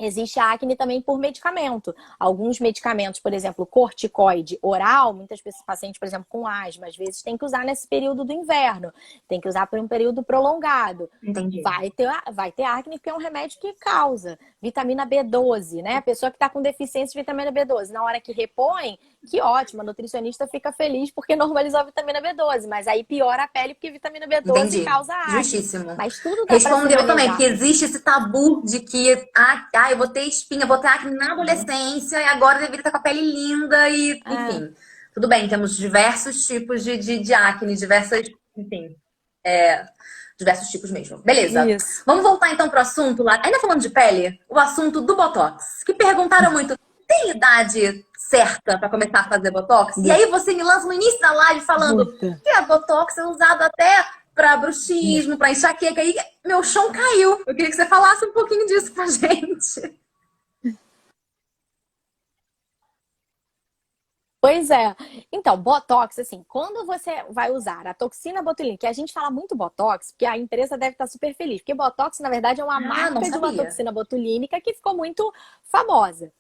[SPEAKER 2] Existe a acne também por medicamento. Alguns medicamentos, por exemplo, corticoide oral, muitas pacientes, por exemplo, com asma, às vezes tem que usar nesse período do inverno, tem que usar por um período prolongado.
[SPEAKER 1] Entendi.
[SPEAKER 2] Vai ter acne porque é um remédio que causa. Vitamina B12, né? A pessoa que está com deficiência de vitamina B12, na hora que repõe, que ótimo, a nutricionista fica feliz porque normalizou a vitamina B12, mas aí piora a pele porque vitamina B12
[SPEAKER 1] Entendi.
[SPEAKER 2] causa acne.
[SPEAKER 1] Justíssimo.
[SPEAKER 2] Mas tudo dá para ser
[SPEAKER 1] Respondeu também, porque
[SPEAKER 2] manejado.
[SPEAKER 1] existe esse tabu de que, eu vou ter espinha, vou ter acne na adolescência e agora eu deveria estar com a pele linda e,
[SPEAKER 2] É,
[SPEAKER 1] enfim. Tudo bem, temos diversos tipos de acne, enfim, diversos tipos mesmo. Beleza.
[SPEAKER 2] isso.
[SPEAKER 1] Vamos voltar então pro assunto lá. Ainda falando de pele, o assunto do Botox. Que perguntaram muito, tem idade certa para começar a fazer Botox? E aí você me lança no início da live falando
[SPEAKER 2] Puta.
[SPEAKER 1] que a Botox é usado até para bruxismo, para enxaqueca. Aí meu chão caiu. Eu queria que você falasse um pouquinho disso pra gente.
[SPEAKER 2] Pois é. Então, Botox, assim, quando você vai usar a toxina botulínica, que a gente fala muito Botox, porque a empresa deve estar super feliz, porque Botox, na verdade, é uma
[SPEAKER 1] Ah, não
[SPEAKER 2] marca de uma
[SPEAKER 1] sabia.
[SPEAKER 2] toxina botulínica que ficou muito famosa.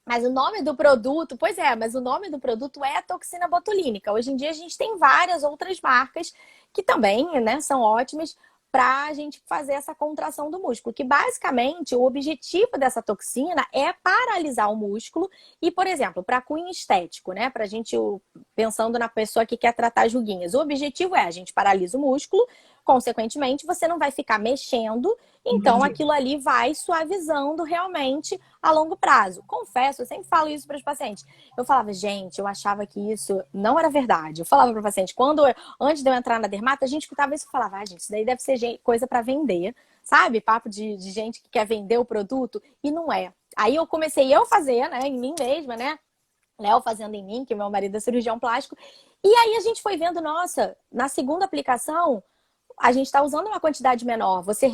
[SPEAKER 2] Mas o nome do produto, pois é, mas o nome do produto é a toxina botulínica. Hoje em dia a gente tem várias outras marcas que também, né, são ótimas para a gente fazer essa contração do músculo. Que basicamente o objetivo dessa toxina é paralisar o músculo e, por exemplo, para cunho estético, né, para a gente pensando na pessoa que quer tratar as ruguinhas, o objetivo é a gente paralisa o músculo, consequentemente você não vai ficar mexendo, então
[SPEAKER 1] Entendi.
[SPEAKER 2] aquilo ali vai suavizando realmente a longo prazo. Confesso, eu sempre falo isso para os pacientes. Eu falava, gente, eu achava que isso não era verdade. Eu falava para o paciente, antes de eu entrar na dermata, a gente escutava isso e falava, gente, isso daí deve ser coisa para vender, sabe? Papo de gente que quer vender o produto e não é. Aí eu comecei a fazer, né, em mim mesma, né? Léo fazendo em mim, que meu marido é cirurgião plástico. E aí a gente foi vendo, nossa, na segunda aplicação, a gente está usando uma quantidade menor. Você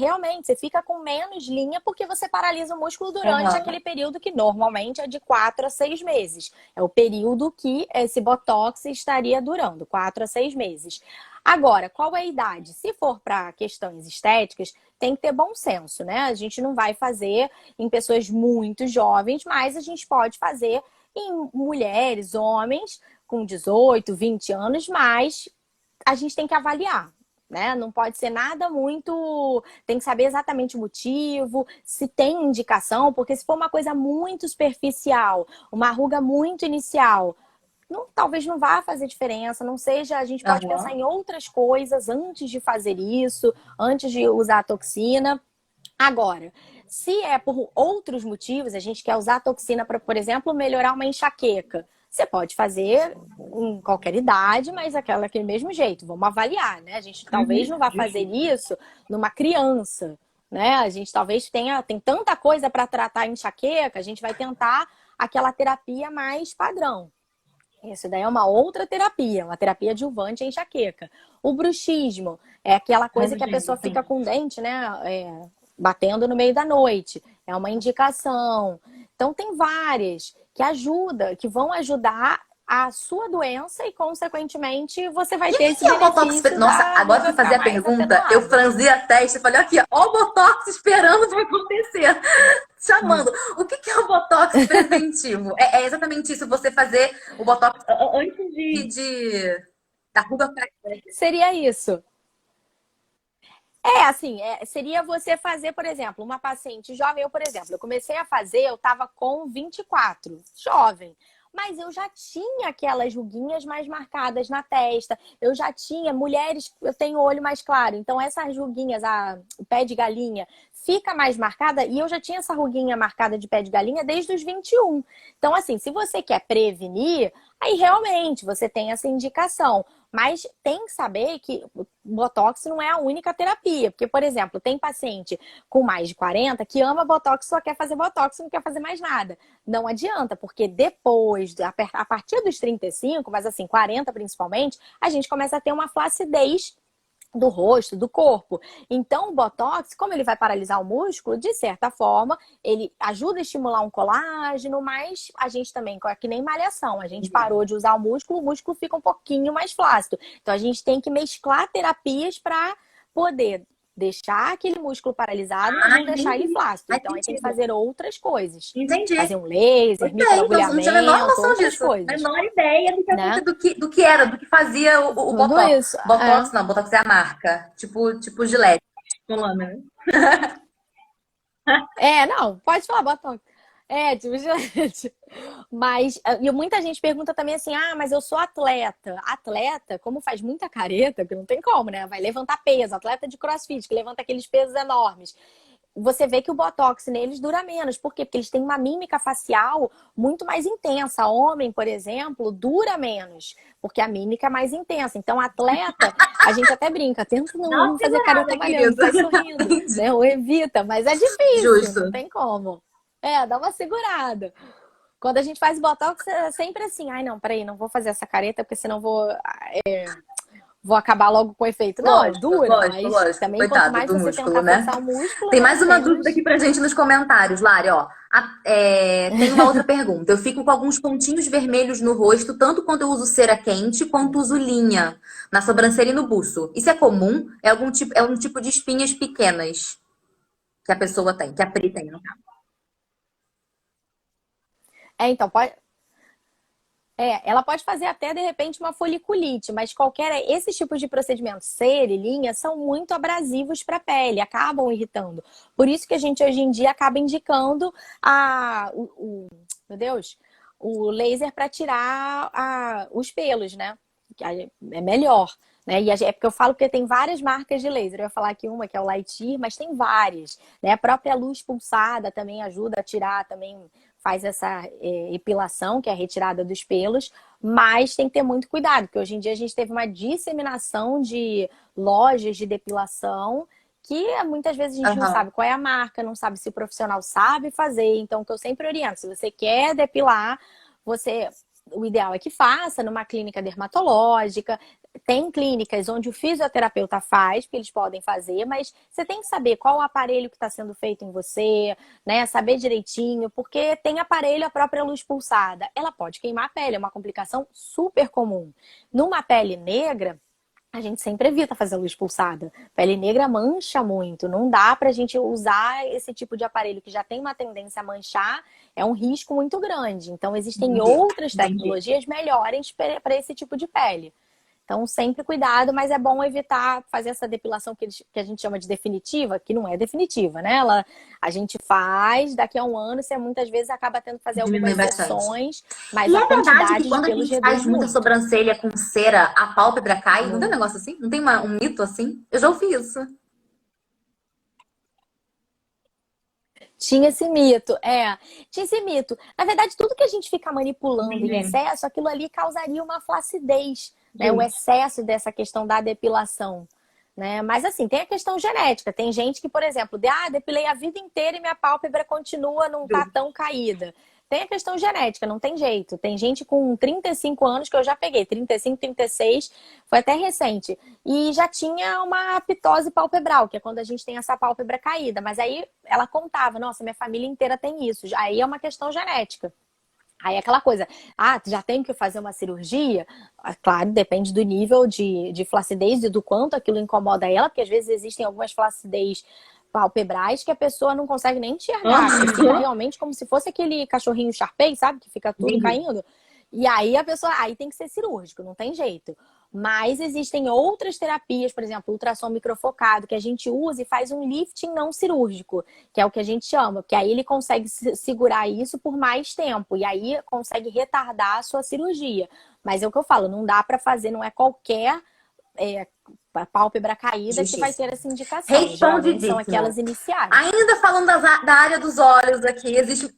[SPEAKER 2] fica com menos linha porque você paralisa o músculo durante
[SPEAKER 1] Aham.
[SPEAKER 2] aquele período que normalmente é de 4 a 6 meses. É o período que esse Botox estaria durando, 4 a 6 meses. Agora, qual é a idade? Se for para questões estéticas, tem que ter bom senso, né? A gente não vai fazer em pessoas muito jovens, mas a gente pode fazer em mulheres, homens com 18, 20 anos, mas a gente tem que avaliar, né? Não pode ser nada muito. Tem que saber exatamente o motivo, se tem indicação, porque se for uma coisa muito superficial, uma ruga muito inicial, talvez não vá fazer diferença, não seja. A gente pode pensar
[SPEAKER 1] Aham.
[SPEAKER 2] em outras coisas antes de fazer isso, antes de usar a toxina. Agora, se é por outros motivos, a gente quer usar a toxina para, por exemplo, melhorar uma enxaqueca. Você pode fazer em qualquer idade, mas aquele mesmo jeito. Vamos avaliar, né? A gente talvez
[SPEAKER 1] Uhum.
[SPEAKER 2] não vá fazer
[SPEAKER 1] Justo.
[SPEAKER 2] isso numa criança, né? A gente talvez tem tanta coisa para tratar a enxaqueca, a gente vai tentar aquela terapia mais padrão. Isso daí é uma outra terapia, uma terapia adjuvante à enxaqueca. O bruxismo é aquela coisa que a pessoa
[SPEAKER 1] Sim.
[SPEAKER 2] fica com o dente, né? Batendo no meio da noite. É uma indicação. Então tem várias que vão ajudar a sua doença e, consequentemente, você vai
[SPEAKER 1] E o
[SPEAKER 2] ter
[SPEAKER 1] que
[SPEAKER 2] esse
[SPEAKER 1] que é o Botox?
[SPEAKER 2] benefício
[SPEAKER 1] Nossa,
[SPEAKER 2] da
[SPEAKER 1] agora que
[SPEAKER 2] ruga
[SPEAKER 1] eu
[SPEAKER 2] ficar
[SPEAKER 1] fazia a
[SPEAKER 2] mais
[SPEAKER 1] pergunta, eu
[SPEAKER 2] atenuada.
[SPEAKER 1] franzi a testa e falei, aqui, ó o Botox esperando pra acontecer. Chamando. O que que é o Botox preventivo? É exatamente isso, você fazer o Botox antes da ruga craquelada.
[SPEAKER 2] Seria isso. Assim, seria você fazer, por exemplo, uma paciente jovem. Eu, por exemplo, eu comecei a fazer, eu estava com 24, jovem. Mas eu já tinha aquelas ruguinhas mais marcadas na testa. Eu já tinha mulheres, eu tenho o olho mais claro. Então, essas ruguinhas, o pé de galinha, fica mais marcada. E eu já tinha essa ruguinha marcada de pé de galinha desde os 21. Então, assim, se você quer prevenir, aí realmente você tem essa indicação. Mas tem que saber que o Botox não é a única terapia. Porque, por exemplo, tem paciente com mais de 40 que ama Botox, só quer fazer Botox e não quer fazer mais nada. Não adianta, porque depois, a partir dos 35, mas assim, 40 principalmente, a gente começa a ter uma flacidez do rosto, do corpo. Então, o Botox, como ele vai paralisar o músculo, de certa forma, ele ajuda a estimular um colágeno, mas a gente também, é que nem malhação, a gente parou de usar o músculo fica um pouquinho mais flácido. Então, a gente tem que mesclar terapias para poder deixar aquele músculo paralisado, mas
[SPEAKER 1] Ah,
[SPEAKER 2] não deixar ele
[SPEAKER 1] entendi.
[SPEAKER 2] flácido.
[SPEAKER 1] Faz
[SPEAKER 2] Então, aí tem que
[SPEAKER 1] sentido.
[SPEAKER 2] fazer outras coisas.
[SPEAKER 1] Entendi.
[SPEAKER 2] Fazer um laser,
[SPEAKER 1] Ok, então eu não tinha a menor
[SPEAKER 2] microagulhamento,
[SPEAKER 1] noção
[SPEAKER 2] outras
[SPEAKER 1] disso.
[SPEAKER 2] coisas,
[SPEAKER 1] Menor ideia
[SPEAKER 2] né?
[SPEAKER 1] do que era, do que fazia o
[SPEAKER 2] Tudo
[SPEAKER 1] Botox.
[SPEAKER 2] isso.
[SPEAKER 1] Botox não, Botox é a marca. Tipo Gillette. Falando, né?
[SPEAKER 2] Não, pode falar, Botox. Tipo, gente. Mas e muita gente pergunta também assim: mas eu sou atleta. Atleta, como faz muita careta, que não tem como, né? Vai levantar peso, atleta de CrossFit, que levanta aqueles pesos enormes. Você vê que o Botox neles dura menos. Por quê? Porque eles têm uma mímica facial muito mais intensa. Homem, por exemplo, dura menos, porque a mímica é mais intensa. Então, atleta, a gente até brinca, tenta
[SPEAKER 1] Dá uma
[SPEAKER 2] não fazer careta
[SPEAKER 1] segurada,
[SPEAKER 2] malhando,
[SPEAKER 1] querido.
[SPEAKER 2] faz sorrindo,
[SPEAKER 1] Entendi.
[SPEAKER 2] né? Ou evita, mas é difícil, não
[SPEAKER 1] Justo.
[SPEAKER 2] tem como. Dá uma segurada. Quando a gente faz Botox, é sempre assim, não, peraí, não vou fazer essa careta, porque senão vou acabar logo com o efeito. Não,
[SPEAKER 1] Lógico,
[SPEAKER 2] dura,
[SPEAKER 1] lógico,
[SPEAKER 2] mas
[SPEAKER 1] lógico.
[SPEAKER 2] também quanto
[SPEAKER 1] Coitado
[SPEAKER 2] mais
[SPEAKER 1] do
[SPEAKER 2] você
[SPEAKER 1] músculo,
[SPEAKER 2] tentar
[SPEAKER 1] né?
[SPEAKER 2] forçar o músculo,
[SPEAKER 1] Tem
[SPEAKER 2] né,
[SPEAKER 1] mais uma dúvida
[SPEAKER 2] menos.
[SPEAKER 1] aqui pra gente nos comentários, Lari, ó. Tem uma outra pergunta. Eu fico com alguns pontinhos vermelhos no rosto, tanto quando eu uso cera quente quanto uso linha na sobrancelha e no buço. Isso é comum? É um tipo de espinhas pequenas que a pessoa tem, que a Pri tem, no caso.
[SPEAKER 2] Então, ela pode fazer até de repente uma foliculite, mas esses tipos de procedimentos, cera e linha, são muito abrasivos para a pele, acabam irritando. Por isso que a gente hoje em dia acaba indicando meu Deus, o laser para tirar os pelos, né? É melhor. Né? É porque eu falo que tem várias marcas de laser. Eu ia falar aqui uma que é o Lightyear, mas tem várias. Né? A própria luz pulsada também ajuda a tirar, também faz essa epilação, que é a retirada dos pelos, mas tem que ter muito cuidado, porque hoje em dia a gente teve uma disseminação de lojas de depilação que muitas vezes a gente não
[SPEAKER 1] Aham.
[SPEAKER 2] sabe qual é a marca, não sabe se o profissional sabe fazer. Então, o que eu sempre oriento, se você quer depilar, o ideal é que faça numa clínica dermatológica. tem clínicas onde o fisioterapeuta faz, porque eles podem fazer, mas você tem que saber qual o aparelho que está sendo feito em você, né? Saber direitinho, porque tem aparelho, a própria luz pulsada. Ela pode queimar a pele, é uma complicação super comum. Numa pele negra, a gente sempre evita fazer luz pulsada. Pele negra mancha muito. Não dá pra gente usar esse tipo de aparelho que já tem uma tendência a manchar. É um risco muito grande. Então, existem
[SPEAKER 1] Entendi,
[SPEAKER 2] outras
[SPEAKER 1] entendi.
[SPEAKER 2] tecnologias melhores para esse tipo de pele. Então, sempre cuidado, mas é bom evitar fazer essa depilação que a gente chama de definitiva, que não é definitiva, né? A gente faz, daqui a um ano, você muitas vezes acaba tendo que fazer
[SPEAKER 1] Diminui
[SPEAKER 2] algumas
[SPEAKER 1] bastante.
[SPEAKER 2] sessões, mas
[SPEAKER 1] E
[SPEAKER 2] a
[SPEAKER 1] é verdade que
[SPEAKER 2] quantidade de
[SPEAKER 1] quando a
[SPEAKER 2] pelos
[SPEAKER 1] gente faz
[SPEAKER 2] reduz
[SPEAKER 1] muita
[SPEAKER 2] muito.
[SPEAKER 1] sobrancelha com cera, a pálpebra cai? Não tem um
[SPEAKER 2] Muito.
[SPEAKER 1] negócio assim? Não tem um mito assim? Eu já ouvi isso.
[SPEAKER 2] Tinha esse mito, tinha esse mito. Na verdade, tudo que a gente fica manipulando em
[SPEAKER 1] Entendi.
[SPEAKER 2] excesso, aquilo ali causaria uma flacidez, né? O
[SPEAKER 1] Justo.
[SPEAKER 2] excesso dessa questão da depilação, né? Mas assim, tem a questão genética. Tem gente que, por exemplo, depilei a vida inteira e minha pálpebra continua não tá
[SPEAKER 1] Justo.
[SPEAKER 2] tão caída. Tem a questão genética, não tem jeito. Tem gente com 35 anos que eu já peguei, 35, 36, foi até recente. E já tinha uma pitose palpebral, que é quando a gente tem essa pálpebra caída. Mas aí ela contava, nossa, minha família inteira tem isso. Aí é uma questão genética. Aí é aquela coisa, já tenho que fazer uma cirurgia? Claro, depende do nível de flacidez e do quanto aquilo incomoda ela, porque às vezes existem algumas flacidez palpebrais que a pessoa não consegue nem enxergar, que fica
[SPEAKER 1] Aham.
[SPEAKER 2] realmente como se fosse aquele cachorrinho Shar-Pei, sabe? Que fica tudo
[SPEAKER 1] Entendi.
[SPEAKER 2] caindo. E aí a pessoa, aí tem que ser cirúrgico, não tem jeito. Mas existem outras terapias, por exemplo, ultrassom microfocado, que a gente usa e faz um lifting não cirúrgico, que é o que a gente chama, porque aí ele consegue segurar isso por mais tempo e aí consegue retardar a sua cirurgia. Mas é o que eu falo, não dá para fazer, não é qualquer é, pálpebra caída que vai ter
[SPEAKER 1] Justíssimo.
[SPEAKER 2] essa indicação. Geralmente são
[SPEAKER 1] Respondidíssimo.
[SPEAKER 2] aquelas iniciais.
[SPEAKER 1] Ainda falando da área dos olhos aqui,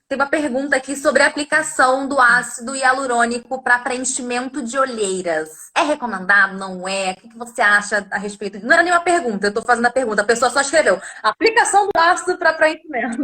[SPEAKER 1] tem uma pergunta aqui sobre a aplicação do ácido hialurônico para preenchimento de olheiras. É recomendado? Não é? O que você acha a respeito? Não era nenhuma pergunta, eu estou fazendo a pergunta. A pessoa só escreveu aplicação do ácido para preenchimento.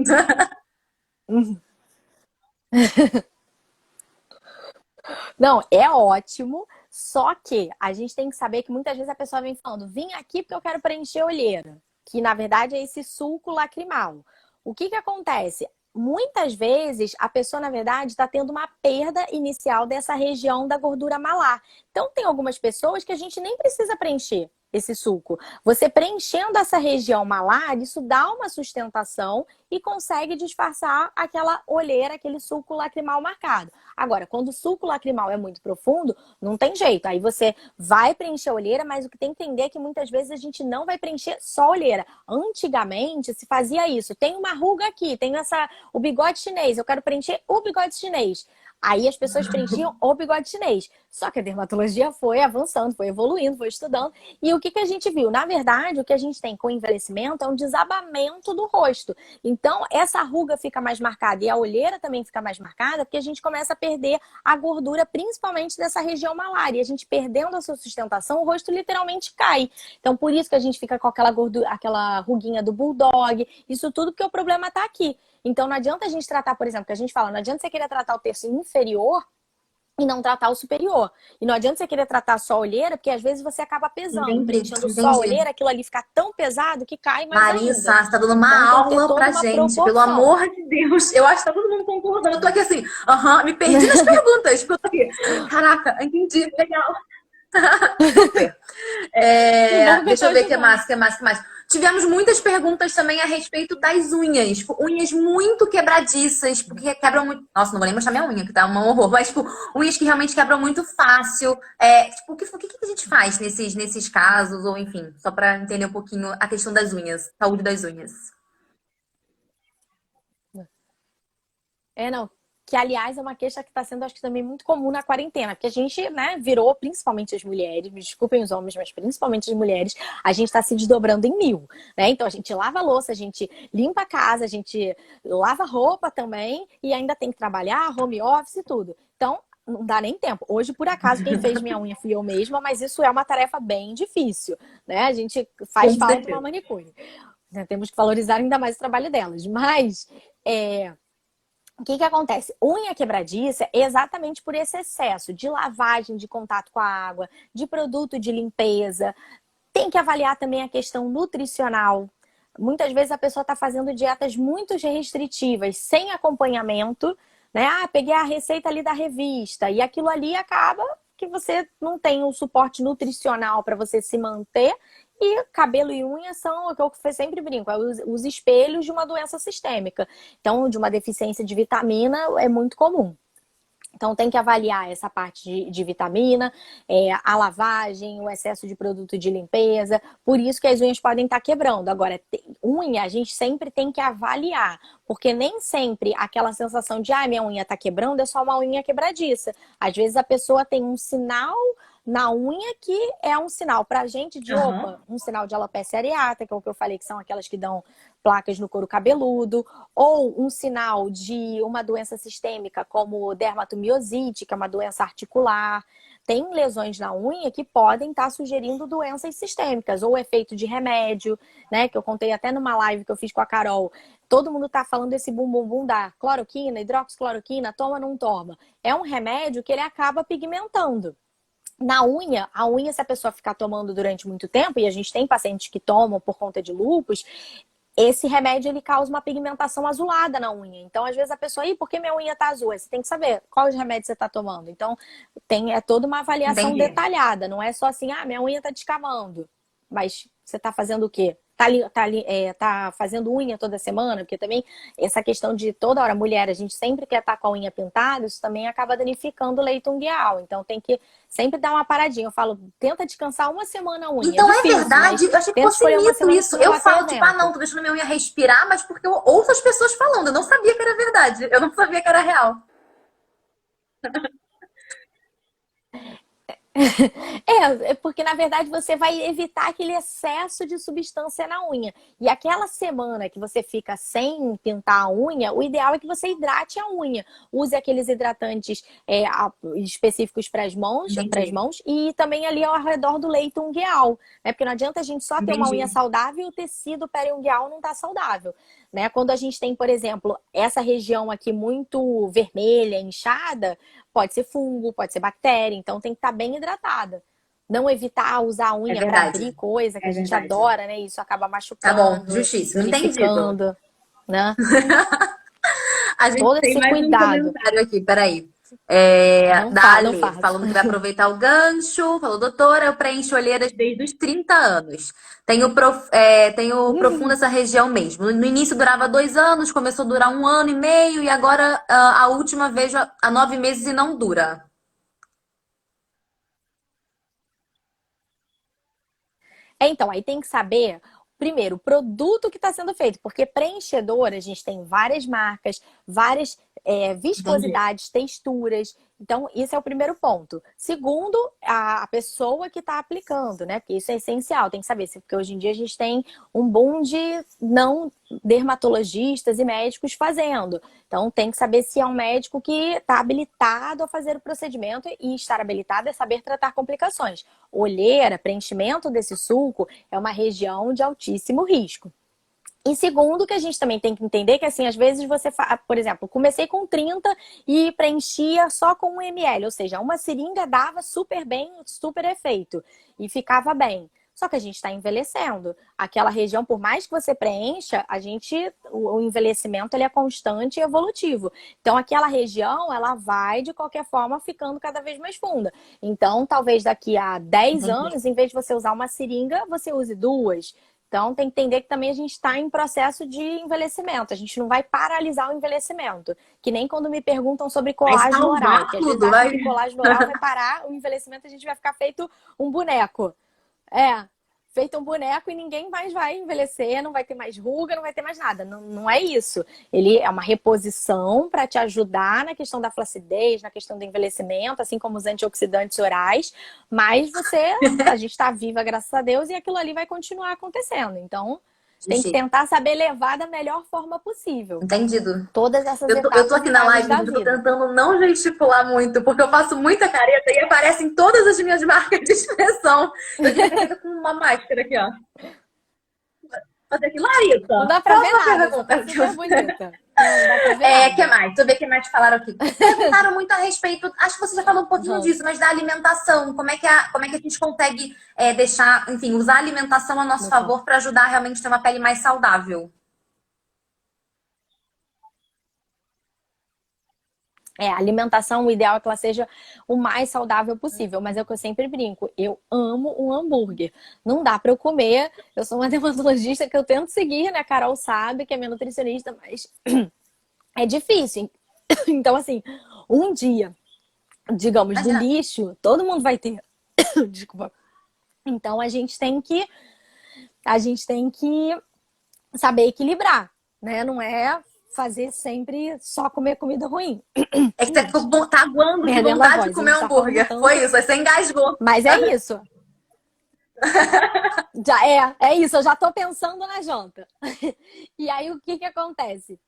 [SPEAKER 2] Não, é ótimo, só que a gente tem que saber que muitas vezes a pessoa vem falando, vim aqui porque eu quero preencher a olheira, que na verdade é esse sulco lacrimal. O que que acontece? Muitas vezes a pessoa, na verdade, está tendo uma perda inicial dessa região da gordura malar. Então, tem algumas pessoas que a gente nem precisa preencher esse sulco. Você preenchendo essa região malar, isso dá uma sustentação e consegue disfarçar aquela olheira, aquele sulco lacrimal marcado. Agora, quando o sulco lacrimal é muito profundo, não tem jeito. Aí você vai preencher a olheira, mas o que tem que entender é que muitas vezes a gente não vai preencher só a olheira. Antigamente se fazia isso. Tem uma ruga aqui, tem o bigode chinês, eu quero preencher o bigode chinês. Aí as pessoas preenchiam o bigode chinês. Só que a dermatologia foi avançando, foi evoluindo, foi estudando. E o que a gente viu? Na verdade, o que a gente tem com o envelhecimento é um desabamento do rosto. Então, essa ruga fica mais marcada e a olheira também fica mais marcada, porque a gente começa a perder a gordura, principalmente dessa região malar. E a gente perdendo a sua sustentação, o rosto literalmente cai. Então, por isso que a gente fica com aquela gordura, aquela ruguinha do bulldog. Isso tudo porque o problema está aqui. Então, não adianta a gente tratar, por exemplo, que a gente fala, não adianta você querer tratar o terço inferior e não tratar o superior. E não adianta você querer tratar só a olheira, porque às vezes você acaba pesando.
[SPEAKER 1] Entendi,
[SPEAKER 2] Preenchendo só a
[SPEAKER 1] entendi.
[SPEAKER 2] olheira, aquilo ali fica tão pesado que cai mais
[SPEAKER 1] Larissa,
[SPEAKER 2] ainda.
[SPEAKER 1] você está dando
[SPEAKER 2] Então,
[SPEAKER 1] uma
[SPEAKER 2] tem que ter
[SPEAKER 1] aula
[SPEAKER 2] toda
[SPEAKER 1] pra
[SPEAKER 2] uma
[SPEAKER 1] gente, pelo
[SPEAKER 2] proporção.
[SPEAKER 1] amor de Deus. Eu acho que tá todo mundo concordando. Eu tô aqui assim, me perdi nas perguntas, porque eu tô aqui. Caraca, entendi, legal. Super.
[SPEAKER 2] Que bom que eu tô
[SPEAKER 1] Deixa eu ver o que
[SPEAKER 2] ajudando.
[SPEAKER 1] mais, o que mais, o que mais. Tivemos muitas perguntas também a respeito das unhas. Tipo, unhas muito quebradiças, porque quebram muito. Nossa, não vou nem mostrar minha unha, que tá um horror. Mas, tipo, unhas que realmente quebram muito fácil. Tipo, o que a gente faz nesses casos? Ou, enfim, só pra entender um pouquinho a questão das unhas, saúde das unhas.
[SPEAKER 2] Não. Que, aliás, é uma queixa que está sendo, acho que também muito comum na quarentena, porque a gente, né, virou, principalmente as mulheres, me desculpem os homens, mas principalmente as mulheres, a gente está se desdobrando em mil, né? Então, a gente lava a louça, a gente limpa a casa, a gente lava roupa também, e ainda tem que trabalhar, home office e tudo. Então, não dá nem tempo. Hoje, por acaso, quem fez minha unha fui eu mesma, mas isso é uma tarefa bem difícil, né? A gente faz
[SPEAKER 1] Com
[SPEAKER 2] falta uma
[SPEAKER 1] certeza.
[SPEAKER 2] manicure, né? Temos que valorizar ainda mais o trabalho delas, mas... O que que acontece? Unha quebradiça é exatamente por esse excesso de lavagem, de contato com a água, de produto de limpeza. Tem que avaliar também a questão nutricional. Muitas vezes a pessoa está fazendo dietas muito restritivas, sem acompanhamento, né? Ah, peguei a receita ali da revista e aquilo ali acaba que você não tem um suporte nutricional para você se manter. E cabelo e unha são o que eu sempre brinco, é os espelhos de uma doença sistêmica. Então, de uma deficiência de vitamina é muito comum. Então, tem que avaliar essa parte de vitamina, a lavagem, o excesso de produto de limpeza. Por isso que as unhas podem estar quebrando. Agora, unha a gente sempre tem que avaliar, porque nem sempre aquela sensação de, minha unha está quebrando, é só uma unha quebradiça. Às vezes a pessoa tem um sinal na unha que é um sinal pra gente de, opa, um sinal de alopecia areata, que é o que eu falei, que são aquelas que dão placas no couro cabeludo, ou um sinal de uma doença sistêmica, como dermatomiosite, que é uma doença articular. Tem lesões na unha que podem estar sugerindo doenças sistêmicas, ou efeito de remédio, né? Que eu contei até numa live que eu fiz com a Carol. Todo mundo tá falando desse bum da cloroquina, hidroxicloroquina, toma ou não toma. É um remédio que ele acaba pigmentando. Na unha, a unha, se a pessoa ficar tomando durante muito tempo, e a gente tem pacientes que tomam por conta de lúpus, esse remédio ele causa uma pigmentação azulada na unha. Então, às vezes a pessoa, por que minha unha tá azul? Você tem que saber qual os remédios você tá tomando. Então, é toda uma avaliação
[SPEAKER 1] Entendi.
[SPEAKER 2] detalhada. Não é só assim, minha unha tá descamando. Mas você tá fazendo o quê? Tá fazendo unha toda semana? Porque também essa questão de toda hora, mulher, a gente sempre quer estar com a unha pintada, isso também acaba danificando o leito ungueal. Então, tem que sempre dar uma paradinha. Eu falo, tenta descansar uma semana a unha.
[SPEAKER 1] Então
[SPEAKER 2] É difícil,
[SPEAKER 1] verdade, eu achei que
[SPEAKER 2] tenta
[SPEAKER 1] fosse
[SPEAKER 2] escolher uma
[SPEAKER 1] mito
[SPEAKER 2] semana que
[SPEAKER 1] isso.
[SPEAKER 2] você
[SPEAKER 1] Eu
[SPEAKER 2] vai ter
[SPEAKER 1] falo, tipo, não,
[SPEAKER 2] exemplo.
[SPEAKER 1] tô deixando minha unha respirar, mas porque eu ouço as pessoas falando. Eu não sabia que era verdade. Eu não sabia que era real.
[SPEAKER 2] É porque na verdade você vai evitar aquele excesso de substância na unha. E aquela semana que você fica sem pintar a unha, o ideal é que você hidrate a unha. Use aqueles hidratantes específicos para as
[SPEAKER 1] Entendi.
[SPEAKER 2] mãos e também ali ao redor do leito ungueal, né? Porque não adianta a gente só ter uma unha
[SPEAKER 1] Entendi.
[SPEAKER 2] saudável e o tecido periungueal não tá saudável, né? Quando a gente tem, por exemplo, essa região aqui muito vermelha, inchada, pode ser fungo, pode ser bactéria, então tem que estar bem hidratada. Não evitar usar a
[SPEAKER 1] É
[SPEAKER 2] unha para
[SPEAKER 1] verdade.
[SPEAKER 2] abrir coisa que
[SPEAKER 1] É
[SPEAKER 2] a gente
[SPEAKER 1] verdade.
[SPEAKER 2] adora, né? Isso acaba
[SPEAKER 1] Tá bom,
[SPEAKER 2] machucando,
[SPEAKER 1] justíssimo. Entendido.
[SPEAKER 2] danificando, né?
[SPEAKER 1] A gente
[SPEAKER 2] Todo
[SPEAKER 1] tem
[SPEAKER 2] esse
[SPEAKER 1] mais um
[SPEAKER 2] cuidado.
[SPEAKER 1] comentário aqui, peraí.
[SPEAKER 2] Não
[SPEAKER 1] Da
[SPEAKER 2] fala, não
[SPEAKER 1] Ale,
[SPEAKER 2] fala.
[SPEAKER 1] falando que vai aproveitar o gancho. Falou, doutora, eu preencho olheiras desde os 30 anos. Tenho profundo essa região mesmo. No início durava 2 anos, começou a durar 1 ano e meio, e agora a última vejo há 9 meses e não dura.
[SPEAKER 2] Então, aí tem que saber, primeiro, o produto que está sendo feito, porque preenchedor a gente tem várias marcas, várias
[SPEAKER 1] Entendi.
[SPEAKER 2] viscosidades, texturas. Então, isso é o primeiro ponto. Segundo, a pessoa que está aplicando, né? Porque isso é essencial, tem que saber, porque hoje em dia a gente tem um boom de não dermatologistas e médicos fazendo. Então, tem que saber se é um médico que está habilitado a fazer o procedimento e estar habilitado é saber tratar complicações. Olheira, preenchimento desse sulco é uma região de altíssimo risco. E segundo, que a gente também tem que entender que, assim, às vezes você, por exemplo, comecei com 30 e preenchia só com 1 ml, ou seja, uma seringa dava super bem, super efeito e ficava bem. Só que a gente está envelhecendo. Aquela região, por mais que você preencha, o envelhecimento ele é constante e evolutivo. Então, aquela região, ela vai, de qualquer forma, ficando cada vez mais funda. Então, talvez daqui a 10
[SPEAKER 1] Entendi.
[SPEAKER 2] anos, em vez de você usar uma seringa, você use duas. Então, tem que entender que também a gente está em processo de envelhecimento. A gente não vai paralisar o envelhecimento. Que nem quando me perguntam sobre
[SPEAKER 1] Vai
[SPEAKER 2] colágeno oral,
[SPEAKER 1] salvar
[SPEAKER 2] que às vezes
[SPEAKER 1] tudo,
[SPEAKER 2] acham
[SPEAKER 1] vai.
[SPEAKER 2] que colágeno oral vai parar o envelhecimento, a gente vai ficar feito um boneco. É, feito um boneco e ninguém mais vai envelhecer, não vai ter mais ruga, não vai ter mais nada. Não, não é isso. Ele é uma reposição para te ajudar na questão da flacidez, na questão do envelhecimento, assim como os antioxidantes orais. Mas a gente está viva, graças a Deus, e aquilo ali vai continuar acontecendo. Então, tem que
[SPEAKER 1] Justi.
[SPEAKER 2] tentar saber levar da melhor forma possível.
[SPEAKER 1] Entendido.
[SPEAKER 2] Todas essas
[SPEAKER 1] Eu tô
[SPEAKER 2] etapas
[SPEAKER 1] aqui
[SPEAKER 2] e
[SPEAKER 1] na
[SPEAKER 2] fases
[SPEAKER 1] live,
[SPEAKER 2] da
[SPEAKER 1] gente, eu tô
[SPEAKER 2] vida.
[SPEAKER 1] tentando não gesticular muito, porque eu faço muita careta e aparecem todas as minhas marcas de expressão. Eu devia ter feito com uma máscara aqui, ó. Fazer aqui,
[SPEAKER 2] Não
[SPEAKER 1] Larissa,
[SPEAKER 2] dá pra ver
[SPEAKER 1] próxima
[SPEAKER 2] nada, só
[SPEAKER 1] pergunta
[SPEAKER 2] tá
[SPEAKER 1] que
[SPEAKER 2] super
[SPEAKER 1] você...
[SPEAKER 2] bonita. Não dá pra ver
[SPEAKER 1] Que
[SPEAKER 2] nada.
[SPEAKER 1] mais? Deixa eu ver o que mais falaram aqui. Perguntaram muito a respeito, acho que você já falou um pouquinho
[SPEAKER 2] Uhum.
[SPEAKER 1] disso, mas da alimentação. Como é que a gente consegue deixar, enfim, usar a alimentação a nosso
[SPEAKER 2] Meu corpo.
[SPEAKER 1] favor para ajudar realmente a ter uma pele mais saudável?
[SPEAKER 2] A alimentação, o ideal é que ela seja o mais saudável possível, mas é o que eu sempre brinco. Eu amo um hambúrguer. Não dá pra eu comer. Eu sou uma dermatologista que eu tento seguir, né? A Carol sabe que é minha nutricionista, mas é difícil. Então, assim, um dia, digamos, do
[SPEAKER 1] Imagina.
[SPEAKER 2] lixo, todo mundo vai ter. Desculpa. Então a gente tem que saber equilibrar, né? Não é fazer sempre só comer comida ruim.
[SPEAKER 1] É que você tá aguando de
[SPEAKER 2] Perdendo a
[SPEAKER 1] vontade de
[SPEAKER 2] voz, a
[SPEAKER 1] comer
[SPEAKER 2] gente tá falando
[SPEAKER 1] hambúrguer. Foi
[SPEAKER 2] tanto.
[SPEAKER 1] isso, aí você engasgou.
[SPEAKER 2] Mas é isso. Já é isso, eu já tô pensando na janta. E aí o que que acontece?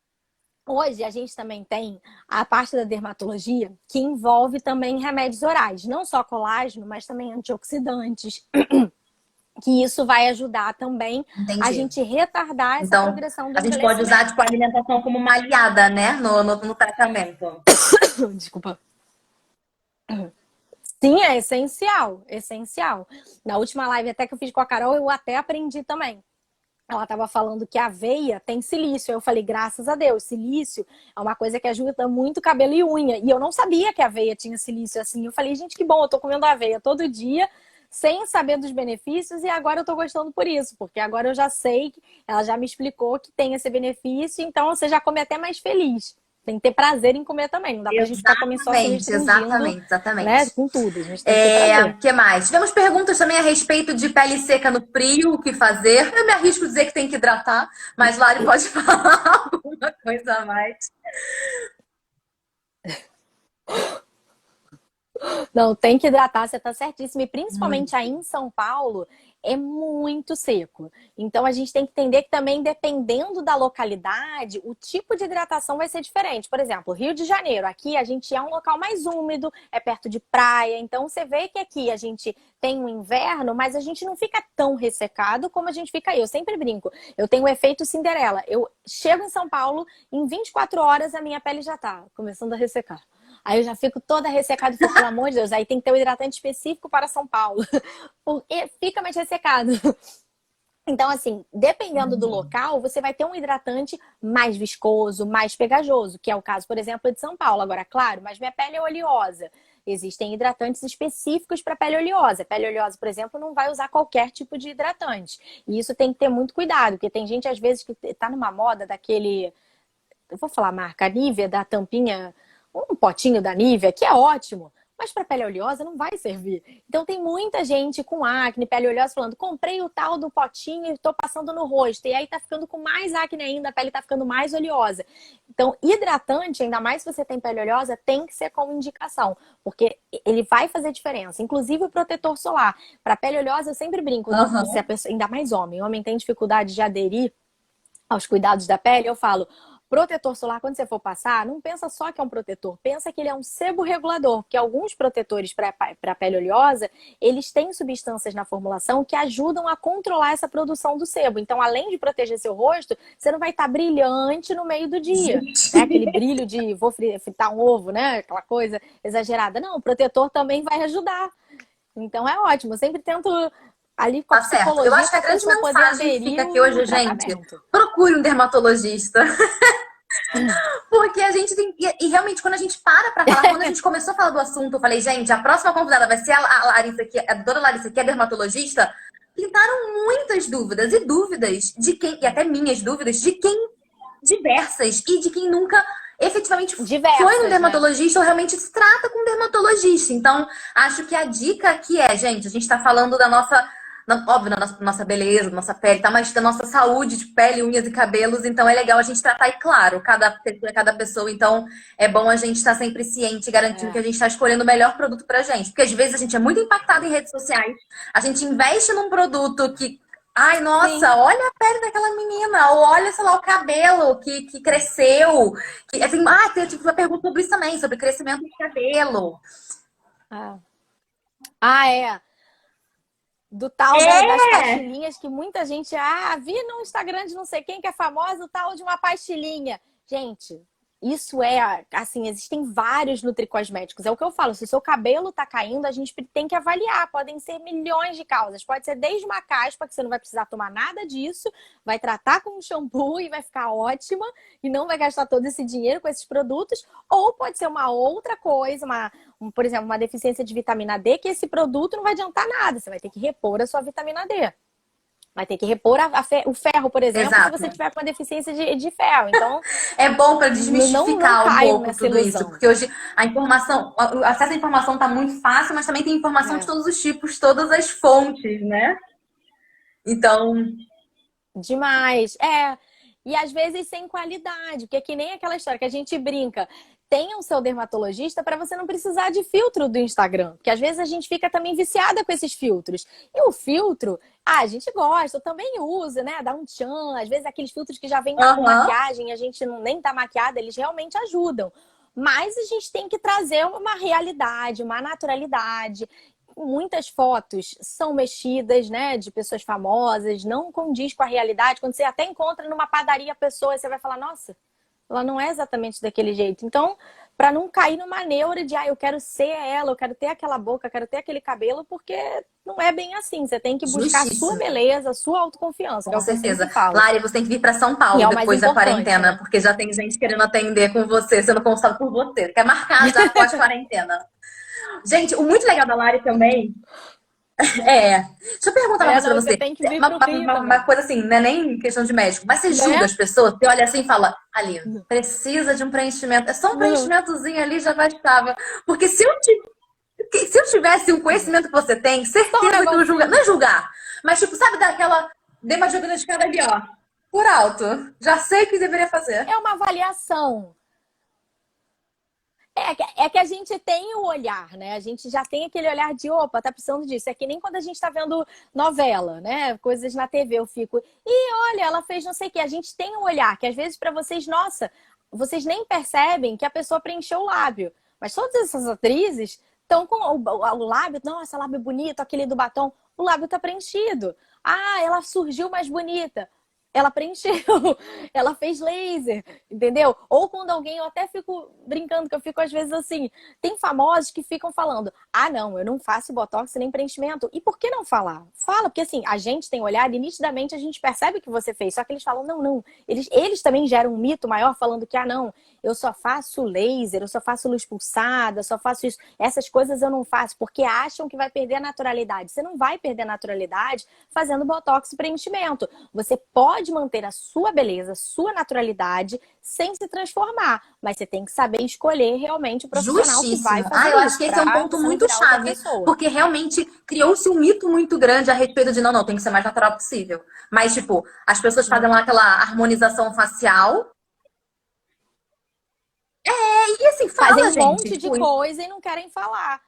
[SPEAKER 2] Hoje a gente também tem a parte da dermatologia que envolve também remédios orais, não só colágeno, mas também antioxidantes, que isso vai ajudar também a
[SPEAKER 1] Entendi.
[SPEAKER 2] gente retardar essa
[SPEAKER 1] Então,
[SPEAKER 2] progressão do
[SPEAKER 1] a gente pode usar, tipo,
[SPEAKER 2] envelhecimento.
[SPEAKER 1] a alimentação como uma aliada, né? No tratamento.
[SPEAKER 2] Desculpa. Sim, é essencial, essencial. Na última live até que eu fiz com a Carol, eu até aprendi também. Ela estava falando que a aveia tem silício. Eu falei, graças a Deus, silício é uma coisa que ajuda muito cabelo e unha. E eu não sabia que a aveia tinha silício assim. Eu falei, gente, que bom, eu tô comendo aveia todo dia, sem saber dos benefícios, e agora eu tô gostando por isso, porque agora eu já sei, ela já me explicou que tem esse benefício, então você já come até mais feliz. Tem que ter prazer em comer também. Não dá pra gente ficar comendo só se
[SPEAKER 1] Exatamente,
[SPEAKER 2] restringindo,
[SPEAKER 1] exatamente,
[SPEAKER 2] né,
[SPEAKER 1] exatamente.
[SPEAKER 2] com tudo. A gente tem que ter prazer.
[SPEAKER 1] Que mais? Tivemos perguntas também a respeito de pele seca no frio, o que fazer. Eu me arrisco a dizer que tem que hidratar, mas Lari pode falar alguma coisa a mais.
[SPEAKER 2] Não, tem que hidratar, você tá certíssimo. E principalmente
[SPEAKER 1] Muito.
[SPEAKER 2] aí em São Paulo é muito seco. Então a gente tem que entender que também, dependendo da localidade, o tipo de hidratação vai ser diferente. Por exemplo, Rio de Janeiro, aqui a gente é um local mais úmido, é perto de praia. Então você vê que aqui a gente tem um inverno, mas a gente não fica tão ressecado como a gente fica aí. Eu sempre brinco, eu tenho o efeito Cinderela. Eu chego em São Paulo, em 24 horas a minha pele já tá começando a ressecar. Aí eu já fico toda ressecada e falo, pelo amor de Deus, aí tem que ter um hidratante específico para São Paulo. Porque fica mais ressecado. Então, assim, dependendo do
[SPEAKER 1] Entendi.
[SPEAKER 2] local, você vai ter um hidratante mais viscoso, mais pegajoso, que é o caso, por exemplo, de São Paulo. Agora, claro, mas minha pele é oleosa. Existem hidratantes específicos para pele oleosa. Pele oleosa, por exemplo, não vai usar qualquer tipo de hidratante. E isso tem que ter muito cuidado, porque tem gente, às vezes, que tá numa moda daquele. Eu vou falar a marca, a Nivea, da tampinha, um potinho da Nivea, que é ótimo, mas para pele oleosa não vai servir. Então tem muita gente com acne, pele oleosa, falando: comprei o tal do potinho e estou passando no rosto. E aí tá ficando com mais acne ainda, a pele tá ficando mais oleosa. Então, hidratante, ainda mais se você tem pele oleosa, tem que ser com indicação, porque ele vai fazer diferença. Inclusive o protetor solar. Para pele oleosa, eu sempre brinco, se a
[SPEAKER 1] Aham.
[SPEAKER 2] pessoa, ainda mais homem, homem tem dificuldade de aderir aos cuidados da pele, eu falo, protetor solar, quando você for passar, não pensa só que é um protetor, pensa que ele é um sebo regulador, porque alguns protetores para pele oleosa, eles têm substâncias na formulação que ajudam a controlar essa produção do sebo. Então, além de proteger seu rosto, você não vai estar brilhante no meio do dia, né? Aquele
[SPEAKER 1] Gente,
[SPEAKER 2] brilho de vou fritar um ovo, né? Aquela coisa exagerada. Não, o protetor também vai ajudar. Então é ótimo. Eu sempre tento ali com a
[SPEAKER 1] tá certo. Eu
[SPEAKER 2] psicologia
[SPEAKER 1] acho que
[SPEAKER 2] para
[SPEAKER 1] a
[SPEAKER 2] a
[SPEAKER 1] grande
[SPEAKER 2] pessoa poder
[SPEAKER 1] mensagem que
[SPEAKER 2] aderir
[SPEAKER 1] fica aqui
[SPEAKER 2] o
[SPEAKER 1] hoje, gente,
[SPEAKER 2] tratamento.
[SPEAKER 1] procure um dermatologista. Porque a gente tem. E realmente, quando a gente para falar, quando a gente começou a falar do assunto, eu falei, gente, a próxima convidada vai ser a Larissa, a doutora Larissa, que é dermatologista. Pintaram muitas dúvidas e dúvidas de quem, e até minhas dúvidas, de quem diversas, e de quem nunca efetivamente foi no
[SPEAKER 2] Diversas, né?
[SPEAKER 1] dermatologista ou realmente se trata com um dermatologista. Então, acho que a dica aqui é, gente, a gente tá falando da nossa, óbvio, da nossa beleza, da nossa pele, tá? Mas da nossa saúde de pele, unhas e cabelos. Então, é legal a gente tratar, e claro, cada pessoa. Então, é bom a gente estar sempre ciente, garantindo que
[SPEAKER 2] É,
[SPEAKER 1] a gente está escolhendo o melhor produto pra gente. Porque às vezes a gente é muito impactado em redes sociais, a gente investe num produto que, ai,
[SPEAKER 2] sim.
[SPEAKER 1] nossa, olha a pele daquela menina, ou olha, sei lá, o cabelo que cresceu. Que, assim, tem tipo, uma pergunta sobre isso também, sobre crescimento de cabelo.
[SPEAKER 2] Ah, ah, é. Do tal das
[SPEAKER 1] É!
[SPEAKER 2] pastilhinhas que muita gente, vi no Instagram de não sei quem que é famosa, o tal de uma pastilhinha. Gente, isso assim, existem vários nutricosméticos. É o que eu falo, se o seu cabelo tá caindo, a gente tem que avaliar. Podem ser milhões de causas. Pode ser desde uma caspa, que você não vai precisar tomar nada disso, vai tratar com um shampoo e vai ficar ótima, e não vai gastar todo esse dinheiro com esses produtos. Ou pode ser uma outra coisa, por exemplo, uma deficiência de vitamina D, que esse produto não vai adiantar nada. Você vai ter que repor a sua vitamina D. Vai ter que repor o ferro, por exemplo,
[SPEAKER 1] Exato.
[SPEAKER 2] se você tiver com uma deficiência de ferro. Então,
[SPEAKER 1] é bom para desmistificar um pouco
[SPEAKER 2] nessa
[SPEAKER 1] tudo
[SPEAKER 2] ilusão.
[SPEAKER 1] isso, porque hoje a informação, o acesso à informação está muito fácil, mas também tem informação de todos os tipos, todas as fontes, né? Então,
[SPEAKER 2] Demais. E às vezes sem qualidade, porque é que nem aquela história que a gente brinca. Tenha o seu dermatologista para você não precisar de filtro do Instagram. Porque às vezes a gente fica também viciada com esses filtros. E o filtro, a gente gosta, eu também uso, né? Dá um tchan. Às vezes aqueles filtros que já vêm com maquiagem, a gente nem tá maquiada, eles realmente ajudam. Mas a gente tem que trazer uma realidade, uma naturalidade. Muitas fotos são mexidas, né, de pessoas famosas, não condiz com a realidade. Quando você até encontra numa padaria a pessoa, você vai falar, nossa, ela não é exatamente daquele jeito. Então, para não cair numa neura de, eu quero ser ela, eu quero ter aquela boca, eu quero ter aquele cabelo, porque não é bem assim. Você tem que buscar a sua beleza, a sua autoconfiança.
[SPEAKER 1] Com certeza.
[SPEAKER 2] Falo.
[SPEAKER 1] Lari, você tem que vir para São Paulo depois da quarentena, porque já tem gente querendo atender com você, sendo consultado por você. Quer marcar já após quarentena. Gente, o muito legal da Lari também deixa eu perguntar uma coisa pra você.
[SPEAKER 2] Tem que vir
[SPEAKER 1] uma coisa assim, não é nem questão de médico, mas você julga as pessoas, você olha assim e fala, ali, precisa de um preenchimento. É só um preenchimentozinho ali, já bastava. Porque se eu tivesse o conhecimento que você tem, certeza que eu julgar. Não é julgar, mas tipo, sabe daquela. Dei uma jogada de cara ali, ó. Por alto. Já sei o que deveria fazer.
[SPEAKER 2] É uma avaliação. É que a gente tem o olhar, né? A gente já tem aquele olhar de, opa, tá precisando disso. É que nem quando a gente tá vendo novela, né? Coisas na TV, eu fico, olha, ela fez não sei o quê. A gente tem um olhar que às vezes para vocês, nossa, vocês nem percebem que a pessoa preencheu o lábio. Mas todas essas atrizes estão com o lábio, nossa, lábio bonito, aquele do batom, o lábio tá preenchido. Ela surgiu mais bonita. Ela preencheu, ela fez laser, entendeu? Ou quando alguém, eu até fico brincando, que eu fico às vezes assim, tem famosos que ficam falando, não, eu não faço botox nem preenchimento. E por que não falar? Fala, porque assim, a gente tem olhado e nitidamente a gente percebe que você fez, só que eles falam, não. Eles também geram um mito maior falando que, não, eu só faço laser, eu só faço luz pulsada, só faço isso. Essas coisas eu não faço, porque acham que vai perder a naturalidade. Você não vai perder a naturalidade fazendo botox e preenchimento. Você pode manter a sua beleza, a sua naturalidade, sem se transformar. Mas você tem que saber escolher realmente o profissional que vai fazer
[SPEAKER 1] eu acho que esse é um ponto muito chave. Porque realmente criou-se um mito muito grande a respeito de não, tem que ser mais natural possível. Mas, tipo, as pessoas fazem lá aquela harmonização facial. E assim,
[SPEAKER 2] fazem
[SPEAKER 1] gente,
[SPEAKER 2] um monte de coisa e não querem falar.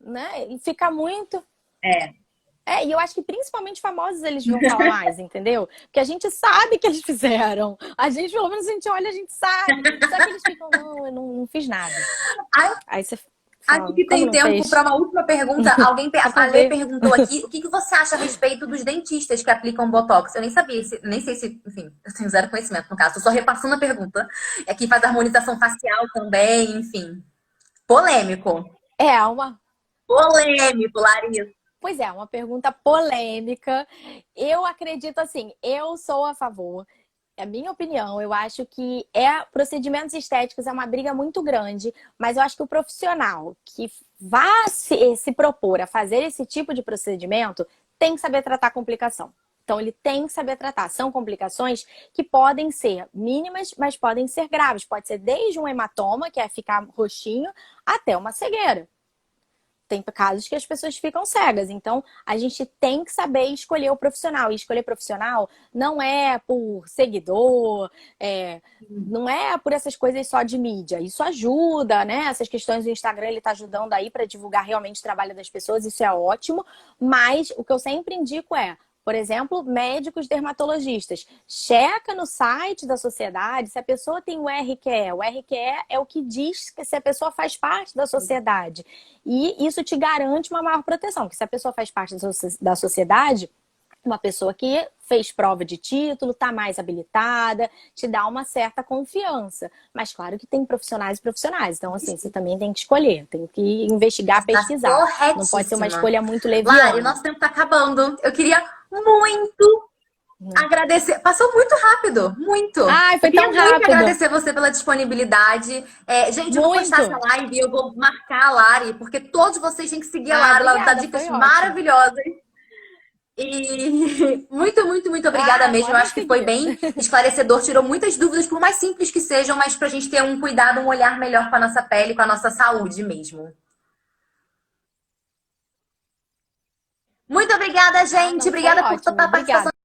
[SPEAKER 2] Né? E fica muito... e eu acho que principalmente famosos eles vão falar mais, entendeu? Porque a gente sabe que eles fizeram. A gente, pelo menos, a gente olha, a gente sabe. Só que eles ficam, não, eu não fiz nada. Aí você fala,
[SPEAKER 1] aqui que tem tempo para uma última pergunta. Alguém perguntou aqui, o que você acha a respeito dos dentistas que aplicam Botox? Eu nem sabia, nem sei se, enfim, eu tenho zero conhecimento no caso. Tô só repassando a pergunta. É que faz harmonização facial também, enfim. Polêmico. Polêmico, Larissa.
[SPEAKER 2] Pois é, uma pergunta polêmica. Eu acredito assim, eu sou a favor. É a minha opinião, eu acho que procedimentos estéticos é uma briga muito grande, mas eu acho que o profissional que vá se propor a fazer esse tipo de procedimento tem que saber tratar a complicação. Então, ele tem que saber tratar. São complicações que podem ser mínimas, mas podem ser graves. Pode ser desde um hematoma, que é ficar roxinho, até uma cegueira. Tem casos que as pessoas ficam cegas. Então, a gente tem que saber escolher o profissional. E escolher profissional não é por seguidor, não é por essas coisas só de mídia. Isso ajuda, né? Essas questões do Instagram, ele tá ajudando aí para divulgar realmente o trabalho das pessoas. Isso é ótimo. Mas o que eu sempre indico por exemplo, médicos dermatologistas. Checa no site da sociedade se a pessoa tem o RQE. O RQE é o que diz que se a pessoa faz parte da sociedade. E isso te garante uma maior proteção. Porque se a pessoa faz parte da sociedade, uma pessoa que fez prova de título, está mais habilitada, te dá uma certa confiança. Mas claro que tem profissionais e profissionais. Então, assim, você também tem que escolher, tem que investigar,
[SPEAKER 1] Tá
[SPEAKER 2] pesquisar. Não pode ser uma
[SPEAKER 1] corretíssima.
[SPEAKER 2] escolha muito
[SPEAKER 1] Lari,
[SPEAKER 2] leviana.
[SPEAKER 1] nosso tempo tá acabando. Eu queria muito agradecer. Passou muito rápido, muito.
[SPEAKER 2] Ai,
[SPEAKER 1] Eu
[SPEAKER 2] foi
[SPEAKER 1] queria
[SPEAKER 2] tão
[SPEAKER 1] muito
[SPEAKER 2] rápido.
[SPEAKER 1] agradecer você pela disponibilidade. Gente, eu vou postar essa
[SPEAKER 2] Muito.
[SPEAKER 1] live e eu vou marcar a Lari, porque todos vocês têm que seguir a
[SPEAKER 2] Ah,
[SPEAKER 1] Lari. Ela dá
[SPEAKER 2] obrigada,
[SPEAKER 1] dicas
[SPEAKER 2] foi ótimo.
[SPEAKER 1] maravilhosas. E muito, muito, muito obrigada
[SPEAKER 2] Ah,
[SPEAKER 1] mesmo. Eu
[SPEAKER 2] podem
[SPEAKER 1] acho que foi
[SPEAKER 2] seguir.
[SPEAKER 1] bem esclarecedor, tirou muitas dúvidas, por mais simples que sejam, mas pra gente ter um cuidado, um olhar melhor com a nossa pele, com a nossa saúde mesmo. Muito obrigada,
[SPEAKER 2] Ah,
[SPEAKER 1] gente.
[SPEAKER 2] não, foi
[SPEAKER 1] Obrigada por
[SPEAKER 2] ótimo.
[SPEAKER 1] toda a participação.
[SPEAKER 2] Obrigada.